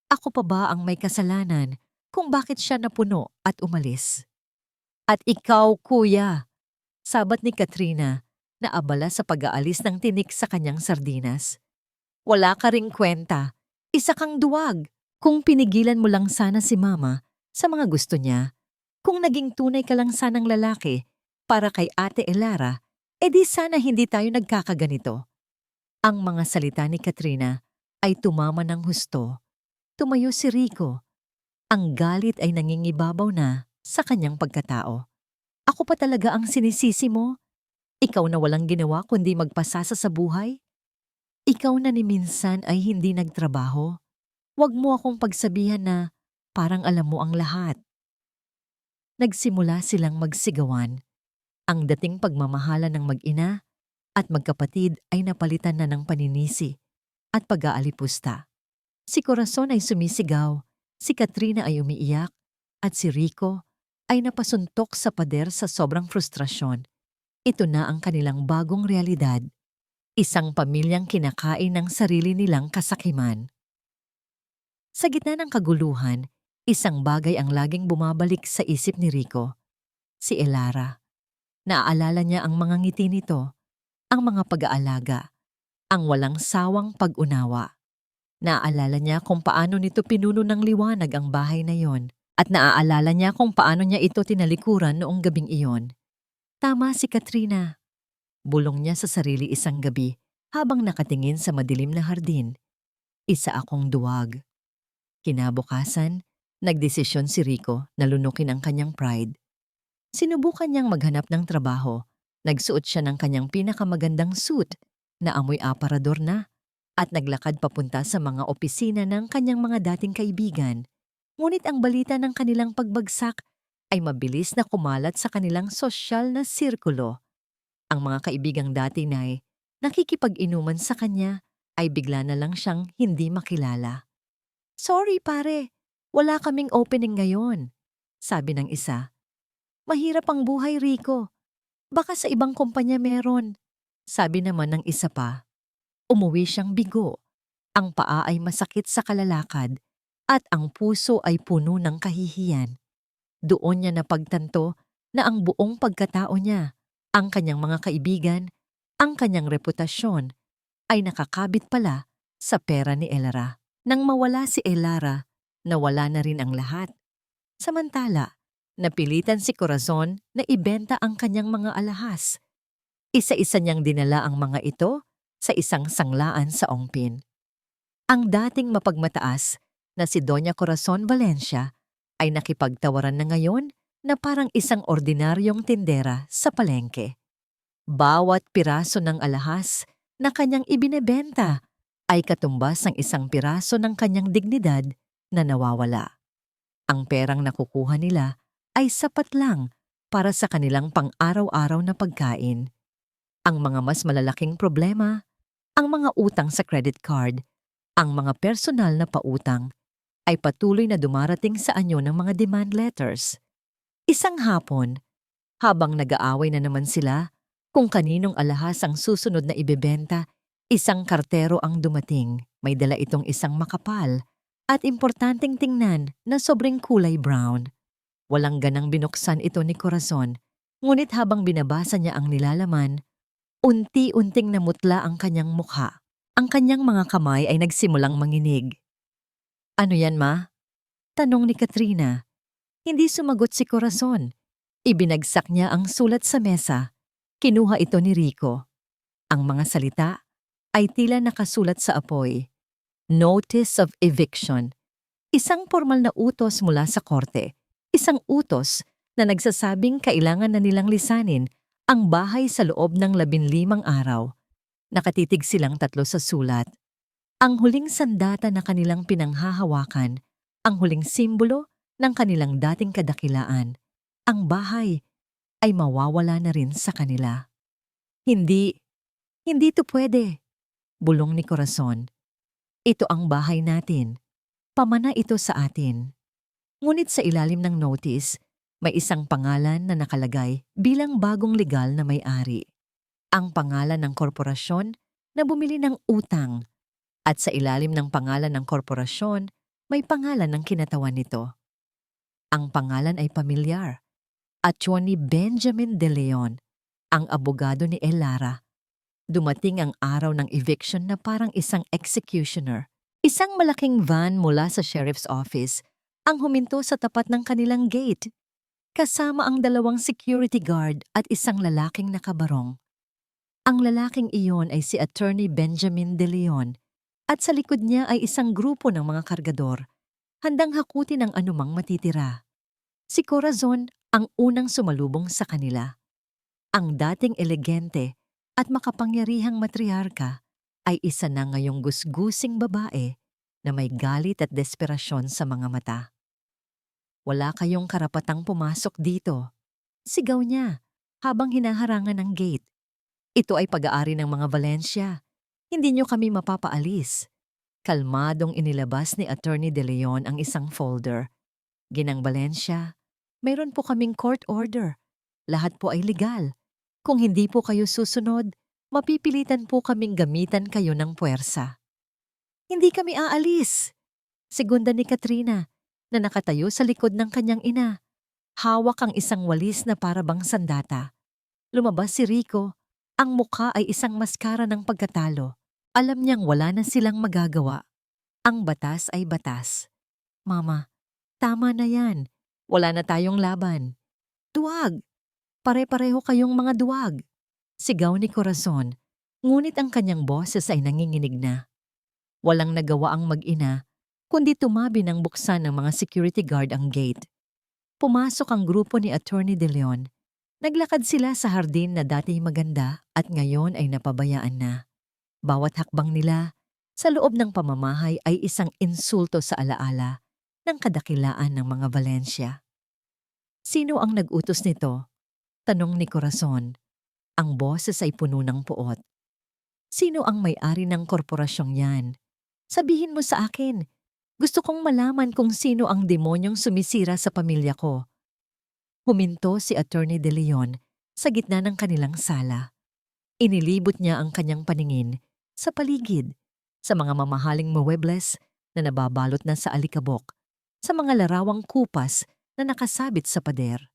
Ako pa ba ang may kasalanan kung bakit siya napuno at umalis?" "At ikaw, kuya," sabat ni Katrina na abala sa pag-aalis ng tinik sa kanyang sardinas. "Wala ka ring kwenta. Isa kang duwag. Kung pinigilan mo lang sana si Mama sa mga gusto niya, kung naging tunay ka lang sanang lalaki para kay Ate Elara, edi sana hindi tayo nagkakaganito." Ang mga salita ni Katrina ay tumama ng husto. Tumayo si Rico. Ang galit ay nangingibabaw na sa kanyang pagkatao. "Ako pa talaga ang sinisisi mo? Ikaw na walang ginawa kundi magpasasa sa buhay? Ikaw na ni minsan ay hindi nagtrabaho? Huwag mo akong pagsabihan na parang alam mo ang lahat." Nagsimula silang magsigawan. Ang dating pagmamahala ng mag-ina at magkapatid ay napalitan na ng paninisi at pag-aalipusta. Si Corazon ay sumisigaw, si Katrina ay umiiyak, at si Rico ay napasuntok sa pader sa sobrang frustrasyon. Ito na ang kanilang bagong realidad, isang pamilyang kinakain ng sarili nilang kasakiman. Sa gitna ng kaguluhan, isang bagay ang laging bumabalik sa isip ni Rico. Si Elara. Naaalala niya ang mga ngiti nito, ang mga pag-aalaga, ang walang sawang pag-unawa. Naaalala niya kung paano nito pinuno ng liwanag ang bahay na yon, at naaalala niya kung paano niya ito tinalikuran noong gabing iyon. "Tama si Katrina," bulong niya sa sarili isang gabi habang nakatingin sa madilim na hardin. "Isa akong duwag." Kinabukasan, nagdesisyon si Rico na lunukin ang kanyang pride. Sinubukan niyang maghanap ng trabaho. Nagsuot siya ng kanyang pinakamagandang suit na amoy aparador na at naglakad papunta sa mga opisina ng kanyang mga dating kaibigan. Ngunit ang balita ng kanilang pagbagsak ay mabilis na kumalat sa kanilang sosyal na sirkulo. Ang mga kaibigang dati na nakikipag-inuman sa kanya ay bigla na lang siyang hindi makilala. "Sorry pare, wala kaming opening ngayon," sabi ng isa. "Mahirap ang buhay, Rico. Baka sa ibang kumpanya meron," sabi naman ng isa pa. Umuwi siyang bigo. Ang paa ay masakit sa kalalakad at ang puso ay puno ng kahihiyan. Doon niya napagtanto na ang buong pagkatao niya, ang kanyang mga kaibigan, ang kanyang reputasyon, ay nakakabit pala sa pera ni Elara. Nang mawala si Elara, nawala na rin ang lahat. Samantala, napilitan si Corazon na ibenta ang kanyang mga alahas. Isa-isa niyang dinala ang mga ito sa isang sanglaan sa Ongpin. Ang dating mapagmataas na si Doña Corazon Valencia ay nakipagtawaran na ngayon na parang isang ordinaryong tindera sa palengke. Bawat piraso ng alahas na kanyang ibinebenta ay katumbas ng isang piraso ng kanyang dignidad na nawawala. Ang perang nakukuha nila ay sapat lang para sa kanilang pang-araw-araw na pagkain. Ang mga mas malalaking problema, ang mga utang sa credit card, ang mga personal na pautang, ay patuloy na dumarating sa anyo ng mga demand letters. Isang hapon, habang nag-aaway na naman sila kung kaninong alahas ang susunod na ibebenta, isang kartero ang dumating. May dala itong isang makapal at importanteng tingnan na sobrang kulay brown. Walang ganang binuksan ito ni Corazon, ngunit habang binabasa niya ang nilalaman, unti-unting namutla ang kanyang mukha. Ang kanyang mga kamay ay nagsimulang manginig. "Ano yan, ma?" tanong ni Katrina. Hindi sumagot si Corazon. Ibinagsak niya ang sulat sa mesa. Kinuha ito ni Rico. Ang mga salita ay tila nakasulat sa apoy. Notice of eviction. Isang formal na utos mula sa korte. Isang utos na nagsasabing kailangan na nilang lisanin ang bahay sa loob ng 15 araw. Nakatitig silang tatlo sa sulat. Ang huling sandata na kanilang pinanghahawakan, ang huling simbolo ng kanilang dating kadakilaan, ang bahay, ay mawawala na rin sa kanila. Hindi to pwede, bulong ni Corazon. Ito ang bahay natin. Pamana ito sa atin. Ngunit sa ilalim ng notice, may isang pangalan na nakalagay bilang bagong legal na may-ari. Ang pangalan ng korporasyon na bumili ng utang. At sa ilalim ng pangalan ng korporasyon, may pangalan ng kinatawan nito. Ang pangalan ay pamilyar. Attorney Benjamin De Leon, ang abogado ni Elara. Dumating ang araw ng eviction na parang isang executioner. Isang malaking van mula sa sheriff's office ang huminto sa tapat ng kanilang gate, kasama ang 2 security guard at isang lalaking nakabarong. Ang lalaking iyon ay si Attorney Benjamin De Leon at sa likod niya ay isang grupo ng mga kargador, handang hakutin ang anumang matitira. Si Corazon ang unang sumalubong sa kanila. Ang dating elegante at makapangyarihang matriarka ay isa na ngayong gusgusing babae na may galit at desperasyon sa mga mata. "Wala kayong karapatang pumasok dito," sigaw niya habang hinaharangan ng gate. "Ito ay pag-aari ng mga Valencia. Hindi niyo kami mapapaalis." Kalmadong inilabas ni Attorney De Leon ang isang folder. "Ginang Valencia, mayroon po kaming court order. Lahat po ay legal. Kung hindi po kayo susunod, mapipilitan po kaming gamitan kayo ng puwersa." "Hindi kami aalis," segunda ni Katrina na nakatayo sa likod ng kanyang ina. Hawak ang isang walis na parabang sandata. Lumabas si Rico. Ang mukha ay isang maskara ng pagkatalo. Alam niyang wala na silang magagawa. Ang batas ay batas. "Mama, tama na yan. Wala na tayong laban." "Duwag! Pare-pareho kayong mga duwag!" sigaw ni Corazon, ngunit ang kanyang boses ay nanginginig na. Walang nagawa ang mag-ina, kundi tumabi ng buksan ng mga security guard ang gate. Pumasok ang grupo ni Attorney De Leon. Naglakad sila sa hardin na dati maganda at ngayon ay napabayaan na. Bawat hakbang nila sa loob ng pamamahay ay isang insulto sa alaala ng kadakilaan ng mga Valencia. Sino ang nag-utos nito? Tanong ni Corazon. Ang boses ay puno ng puot. Sino ang may-ari ng korporasyong yan? Sabihin mo sa akin. Gusto kong malaman kung sino ang demonyong sumisira sa pamilya ko. Huminto si Attorney De Leon sa gitna ng kanilang sala. Inilibot niya ang kanyang paningin sa paligid, sa mga mamahaling muebles na nababalot na sa alikabok, sa mga larawang kupas na nakasabit sa pader.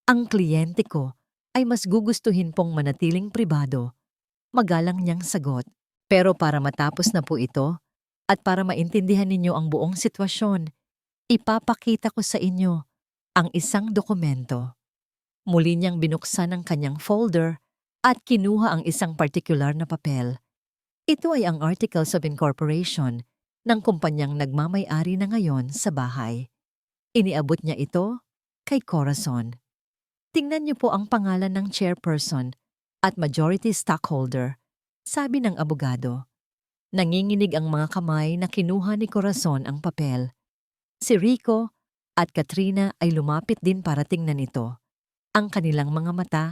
Ang kliyente ko ay mas gugustuhin pong manatiling pribado. Magalang niyang sagot. Pero para matapos na po ito, at para maintindihan ninyo ang buong sitwasyon, ipapakita ko sa inyo ang isang dokumento. Muli niyang binuksan ang kanyang folder at kinuha ang isang partikular na papel. Ito ay ang Articles of Incorporation ng kumpanyang nagmamay-ari na ngayon sa bahay. Iniabot niya ito kay Corazon. Tingnan niyo po ang pangalan ng chairperson at majority stockholder, sabi ng abogado. Nanginginig ang mga kamay na kinuha ni Corazon ang papel. Si Rico at Katrina ay lumapit din para tingnan ito. Ang kanilang mga mata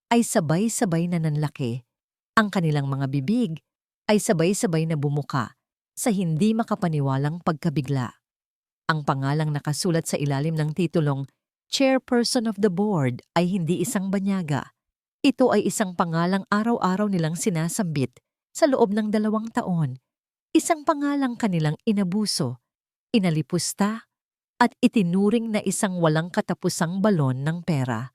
ay sabay-sabay na nanlaki. Ang kanilang mga bibig ay sabay-sabay na bumuka sa hindi makapaniwalang pagkabigla. Ang pangalang nakasulat sa ilalim ng titulong Chairperson of the Board ay hindi isang banyaga. Ito ay isang pangalang araw-araw nilang sinasambit sa loob ng 2 taon. Isang pangalang kanilang inabuso, inalipusta, at itinuring na isang walang katapusang balon ng pera.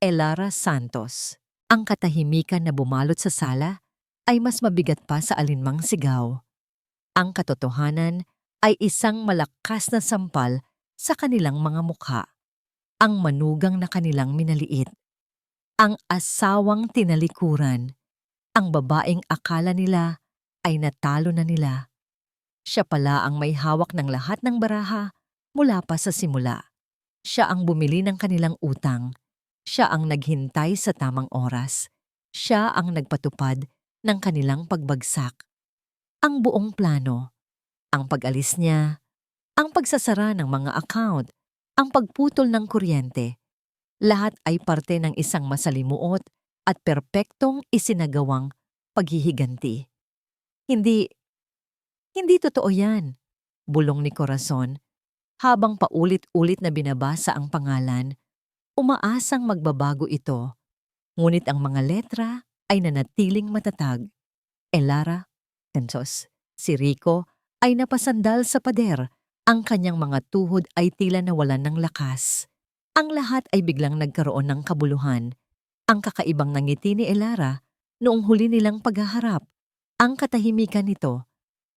Elara Santos. Ang katahimikan na bumalot sa sala ay mas mabigat pa sa alinmang sigaw. Ang katotohanan ay isang malakas na sampal sa kanilang mga mukha. Ang manugang na kanilang minaliit. Ang asawang tinalikuran. Ang babaeng akala nila ay natalo na nila. Siya pala ang may hawak ng lahat ng baraha mula pa sa simula. Siya ang bumili ng kanilang utang. Siya ang naghintay sa tamang oras. Siya ang nagpatupad ng kanilang pagbagsak. Ang buong plano, ang pag-alis niya, ang pagsasara ng mga account, ang pagputol ng kuryente, lahat ay parte ng isang masalimuot at perpektong isinagawang paghihiganti. Hindi totoo yan, bulong ni Corazon, habang paulit-ulit na binabasa ang pangalan, umaasang magbabago ito, ngunit ang mga letra ay nanatiling matatag. Elara Santos. Si Rico ay napasandal sa pader, ang kanyang mga tuhod ay tila nawalan ng lakas. Ang lahat ay biglang nagkaroon ng kabuluhan. Ang kakaibang nangiti ni Elara noong huli nilang paghaharap, ang katahimikan nito,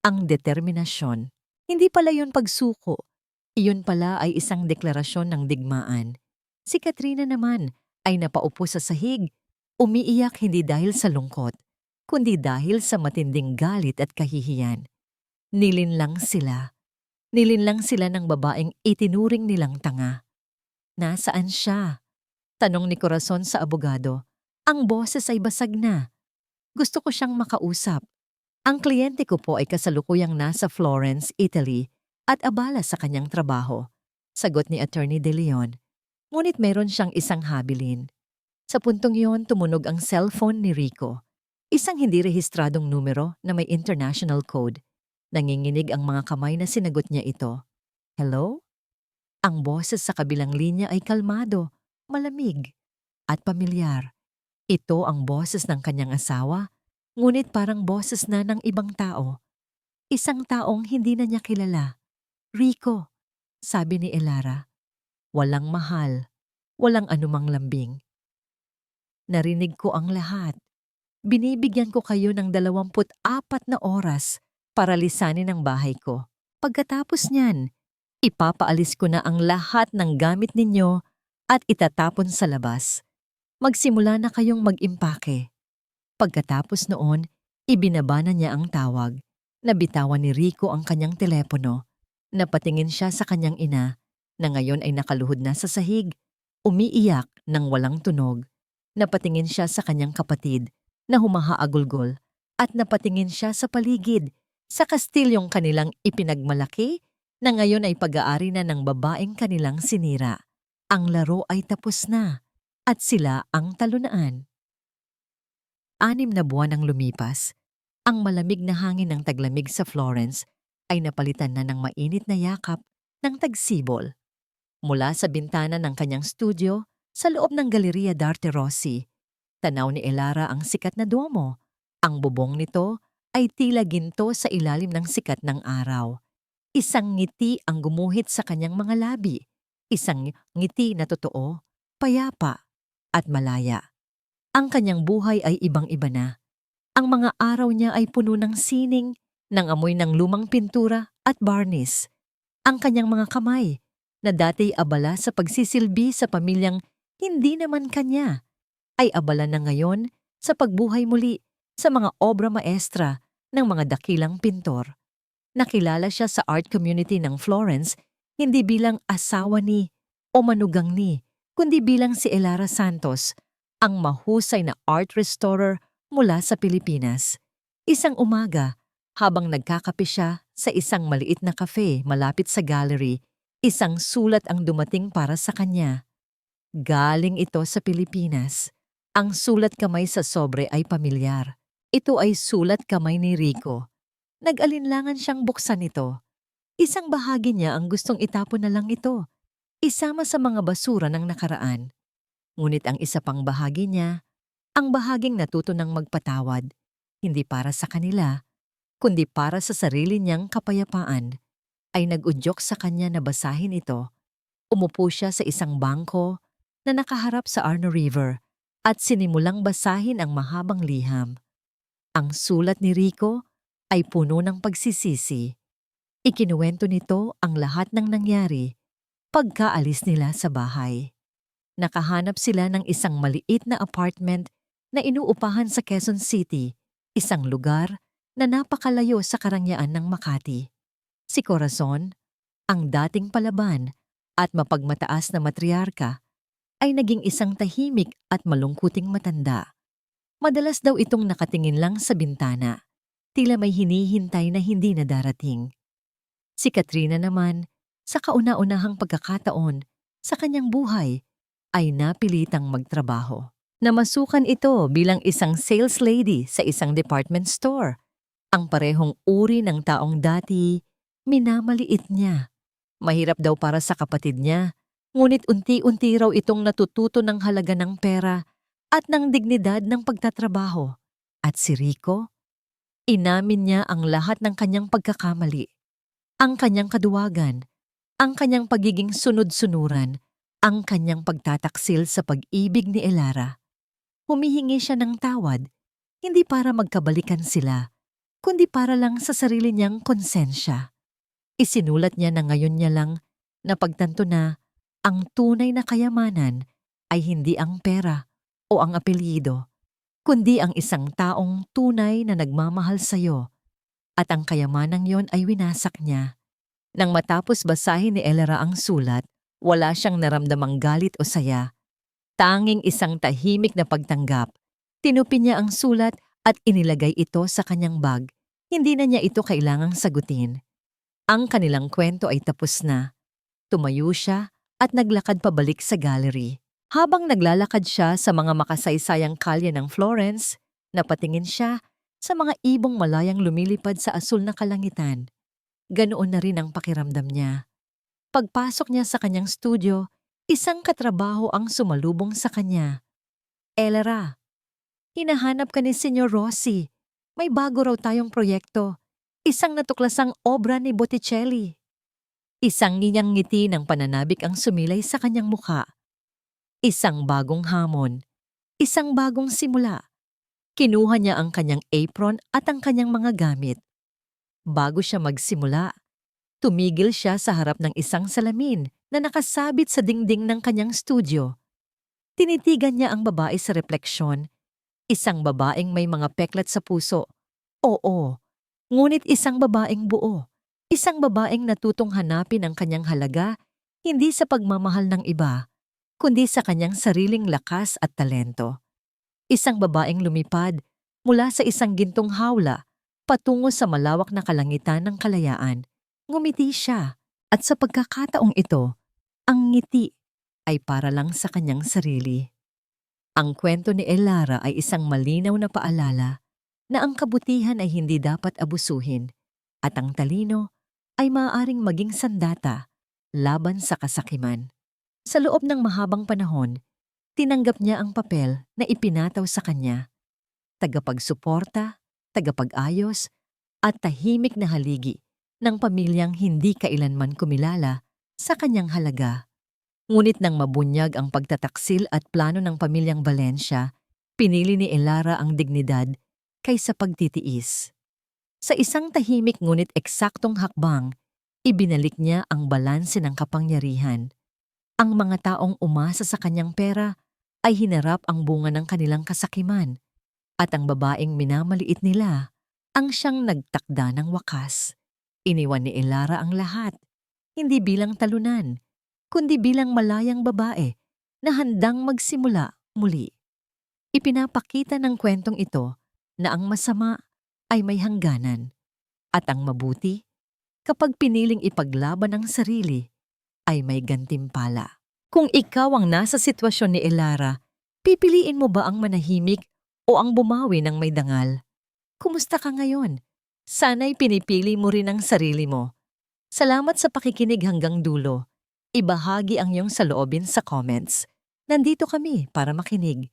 ang determinasyon. Hindi pala yun pagsuko. Iyon pala ay isang deklarasyon ng digmaan. Si Katrina naman ay napaupo sa sahig, umiiyak hindi dahil sa lungkot, kundi dahil sa matinding galit at kahihiyan. Nilinlang sila. Nilinlang sila ng babaeng itinuring nilang tanga. Nasaan siya? Tanong ni Corazon sa abogado. Ang boses ay basag na. Gusto ko siyang makausap. Ang kliyente ko po ay kasalukuyang nasa Florence, Italy at abala sa kanyang trabaho. Sagot ni Attorney De Leon. Ngunit meron siyang isang habilin. Sa puntong iyon tumunog ang cellphone ni Rico. Isang hindi rehistradong numero na may international code. Nanginginig ang mga kamay na sinagot niya ito. Hello? Ang boses sa kabilang linya ay kalmado, malamig, at pamilyar. Ito ang boses ng kanyang asawa, ngunit parang boses na ng ibang tao. Isang taong hindi na niya kilala. Rico, sabi ni Elara. Walang mahal, walang anumang lambing. Narinig ko ang lahat. Binibigyan ko kayo ng 24 na oras para lisanin ang bahay ko. Pagkatapos niyan, ipapaalis ko na ang lahat ng gamit ninyo at itatapon sa labas. Magsimula na kayong mag-impake. Pagkatapos noon, ibinaba na niya ang tawag. Nabitawan ni Rico ang kanyang telepono. Napatingin siya sa kanyang ina na ngayon ay nakaluhod na sa sahig, umiiyak ng walang tunog. Napatingin siya sa kanyang kapatid na humahaagulgol at napatingin siya sa paligid, sa kastilyong kanilang ipinagmalaki na ngayon ay pag-aari na ng babaeng kanilang sinira. Ang laro ay tapos na at sila ang talunaan. 6 na buwan ang lumipas. Ang malamig na hangin ng taglamig sa Florence ay napalitan na ng mainit na yakap ng tagsibol. Mula sa bintana ng kanyang studio sa loob ng Galleria d'Arte Rossi, tanaw ni Elara ang sikat na Duomo. Ang bubong nito ay tila ginto sa ilalim ng sikat ng araw. Isang ngiti ang gumuhit sa kanyang mga labi. Isang ngiti na totoo, payapa, at malaya. Ang kanyang buhay ay ibang-iba na. Ang mga araw niya ay puno ng sining, ng amoy ng lumang pintura at varnish. Ang kanyang mga kamay, na dati abala sa pagsisilbi sa pamilyang hindi naman kanya, ay abala na ngayon sa pagbuhay muli sa mga obra maestra ng mga dakilang pintor. Nakilala siya sa art community ng Florence hindi bilang asawa ni o manugang ni, kundi bilang si Elara Santos, ang mahusay na art restorer mula sa Pilipinas. Isang umaga, habang nagkakape siya sa isang maliit na cafe malapit sa gallery, isang sulat ang dumating para sa kanya. Galing ito sa Pilipinas. Ang sulat kamay sa sobre ay pamilyar. Ito ay sulat kamay ni Rico. Nag-alinlangan siyang buksan ito. Isang bahagi niya ang gustong itapon na lang ito, isama sa mga basura ng nakaraan. Ngunit ang isa pang bahagi niya, ang bahaging natuto ng magpatawad, hindi para sa kanila, kundi para sa sarili niyang kapayapaan, ay nag-udyok sa kanya na basahin ito. Umupo siya sa isang bangko na nakaharap sa Arno River at sinimulang basahin ang mahabang liham. Ang sulat ni Rico ay puno ng pagsisisi. Ikinuwento nito ang lahat ng nangyari pagkaalis nila sa bahay. Nakahanap sila ng isang maliit na apartment na inuupahan sa Quezon City, isang lugar na napakalayo sa karangyaan ng Makati. Si Corazon, ang dating palaban at mapagmataas na matriarka, ay naging isang tahimik at malungkuting matanda. Madalas daw itong nakatingin lang sa bintana, tila may hinihintay na hindi na darating. Si Katrina naman, sa kauna-unahang pagkakataon sa kanyang buhay, ay napilitang magtrabaho. Namasukan ito bilang isang sales lady sa isang department store. Ang parehong uri ng taong dati, minamaliit niya. Mahirap daw para sa kapatid niya, ngunit unti-unti raw itong natututo ng halaga ng pera at ng dignidad ng pagtatrabaho. At si Rico, inamin niya ang lahat ng kanyang pagkakamali. Ang kanyang kaduwagan, ang kanyang pagiging sunod-sunuran, ang kanyang pagtataksil sa pag-ibig ni Elara. Humihingi siya ng tawad, hindi para magkabalikan sila, kundi para lang sa sarili niyang konsensya. Isinulat niya na ngayon niya lang napagtanto na ang tunay na kayamanan ay hindi ang pera o ang apelyido, kundi ang isang taong tunay na nagmamahal sa'yo. At ang kayamanang yon ay winasak niya. Nang matapos basahin ni Elara ang sulat, wala siyang naramdamang galit o saya. Tanging isang tahimik na pagtanggap. Tinupi niya ang sulat at inilagay ito sa kanyang bag. Hindi na niya ito kailangang sagutin. Ang kanilang kwento ay tapos na. Tumayo siya at naglakad pabalik sa gallery. Habang naglalakad siya sa mga makasaysayang kalye ng Florence, napatingin siya sa mga ibong malayang lumilipad sa asul na kalangitan. Ganoon na rin ang pakiramdam niya. Pagpasok niya sa kanyang studio, isang katrabaho ang sumalubong sa kanya. Elara, hinahanap ka ni Senyor Rossi. May bago raw tayong proyekto. Isang natuklasang obra ni Botticelli. Isang nginyang ngiti ng pananabik ang sumilay sa kanyang mukha. Isang bagong hamon. Isang bagong simula. Kinuha niya ang kanyang apron at ang kanyang mga gamit. Bago siya magsimula, tumigil siya sa harap ng isang salamin na nakasabit sa dingding ng kanyang studio. Tinitigan niya ang babae sa refleksyon, isang babaeng may mga peklat sa puso. Oo, ngunit isang babaeng buo, isang babaeng natutong hanapin ang kanyang halaga, Hindi sa pagmamahal ng iba, kundi sa kanyang sariling lakas at talento. Isang babaeng lumipad mula sa isang gintong hawla patungo sa malawak na kalangitan ng kalayaan. Ngumiti siya at sa pagkakataong ito, ang ngiti ay para lang sa kanyang sarili. Ang kwento ni Elara ay isang malinaw na paalala na ang kabutihan ay hindi dapat abusuhin at ang talino ay maaaring maging sandata laban sa kasakiman. Sa loob ng mahabang panahon, tinanggap niya ang papel na ipinataw sa kanya. Tagapagsuporta, tagapag-ayos, at tahimik na haligi ng pamilyang hindi kailanman kumilala sa kanyang halaga. Ngunit nang mabunyag ang pagtataksil at plano ng pamilyang Valencia, pinili ni Elara ang dignidad kaysa pagtitiis. Sa isang tahimik ngunit eksaktong hakbang, ibinalik niya ang balanse ng kapangyarihan. Ang mga taong umasa sa kanyang pera ay hinarap ang bunga ng kanilang kasakiman, at ang babaeng minamaliit nila ang siyang nagtakda ng wakas. Iniwan ni Elara ang lahat, hindi bilang talunan, kundi bilang malayang babae na handang magsimula muli. Ipinapakita ng kwentong ito na ang masama ay may hangganan, at ang mabuti, kapag piniling ipaglaban ang sarili, ay may gantimpala. Kung ikaw ang nasa sitwasyon ni Elara, pipiliin mo ba ang manahimik o ang bumawi ng may dangal? Kumusta ka ngayon? Sana'y pinipili mo rin ang sarili mo. Salamat sa pakikinig hanggang dulo. Ibahagi ang iyong saloobin sa comments. Nandito kami para makinig.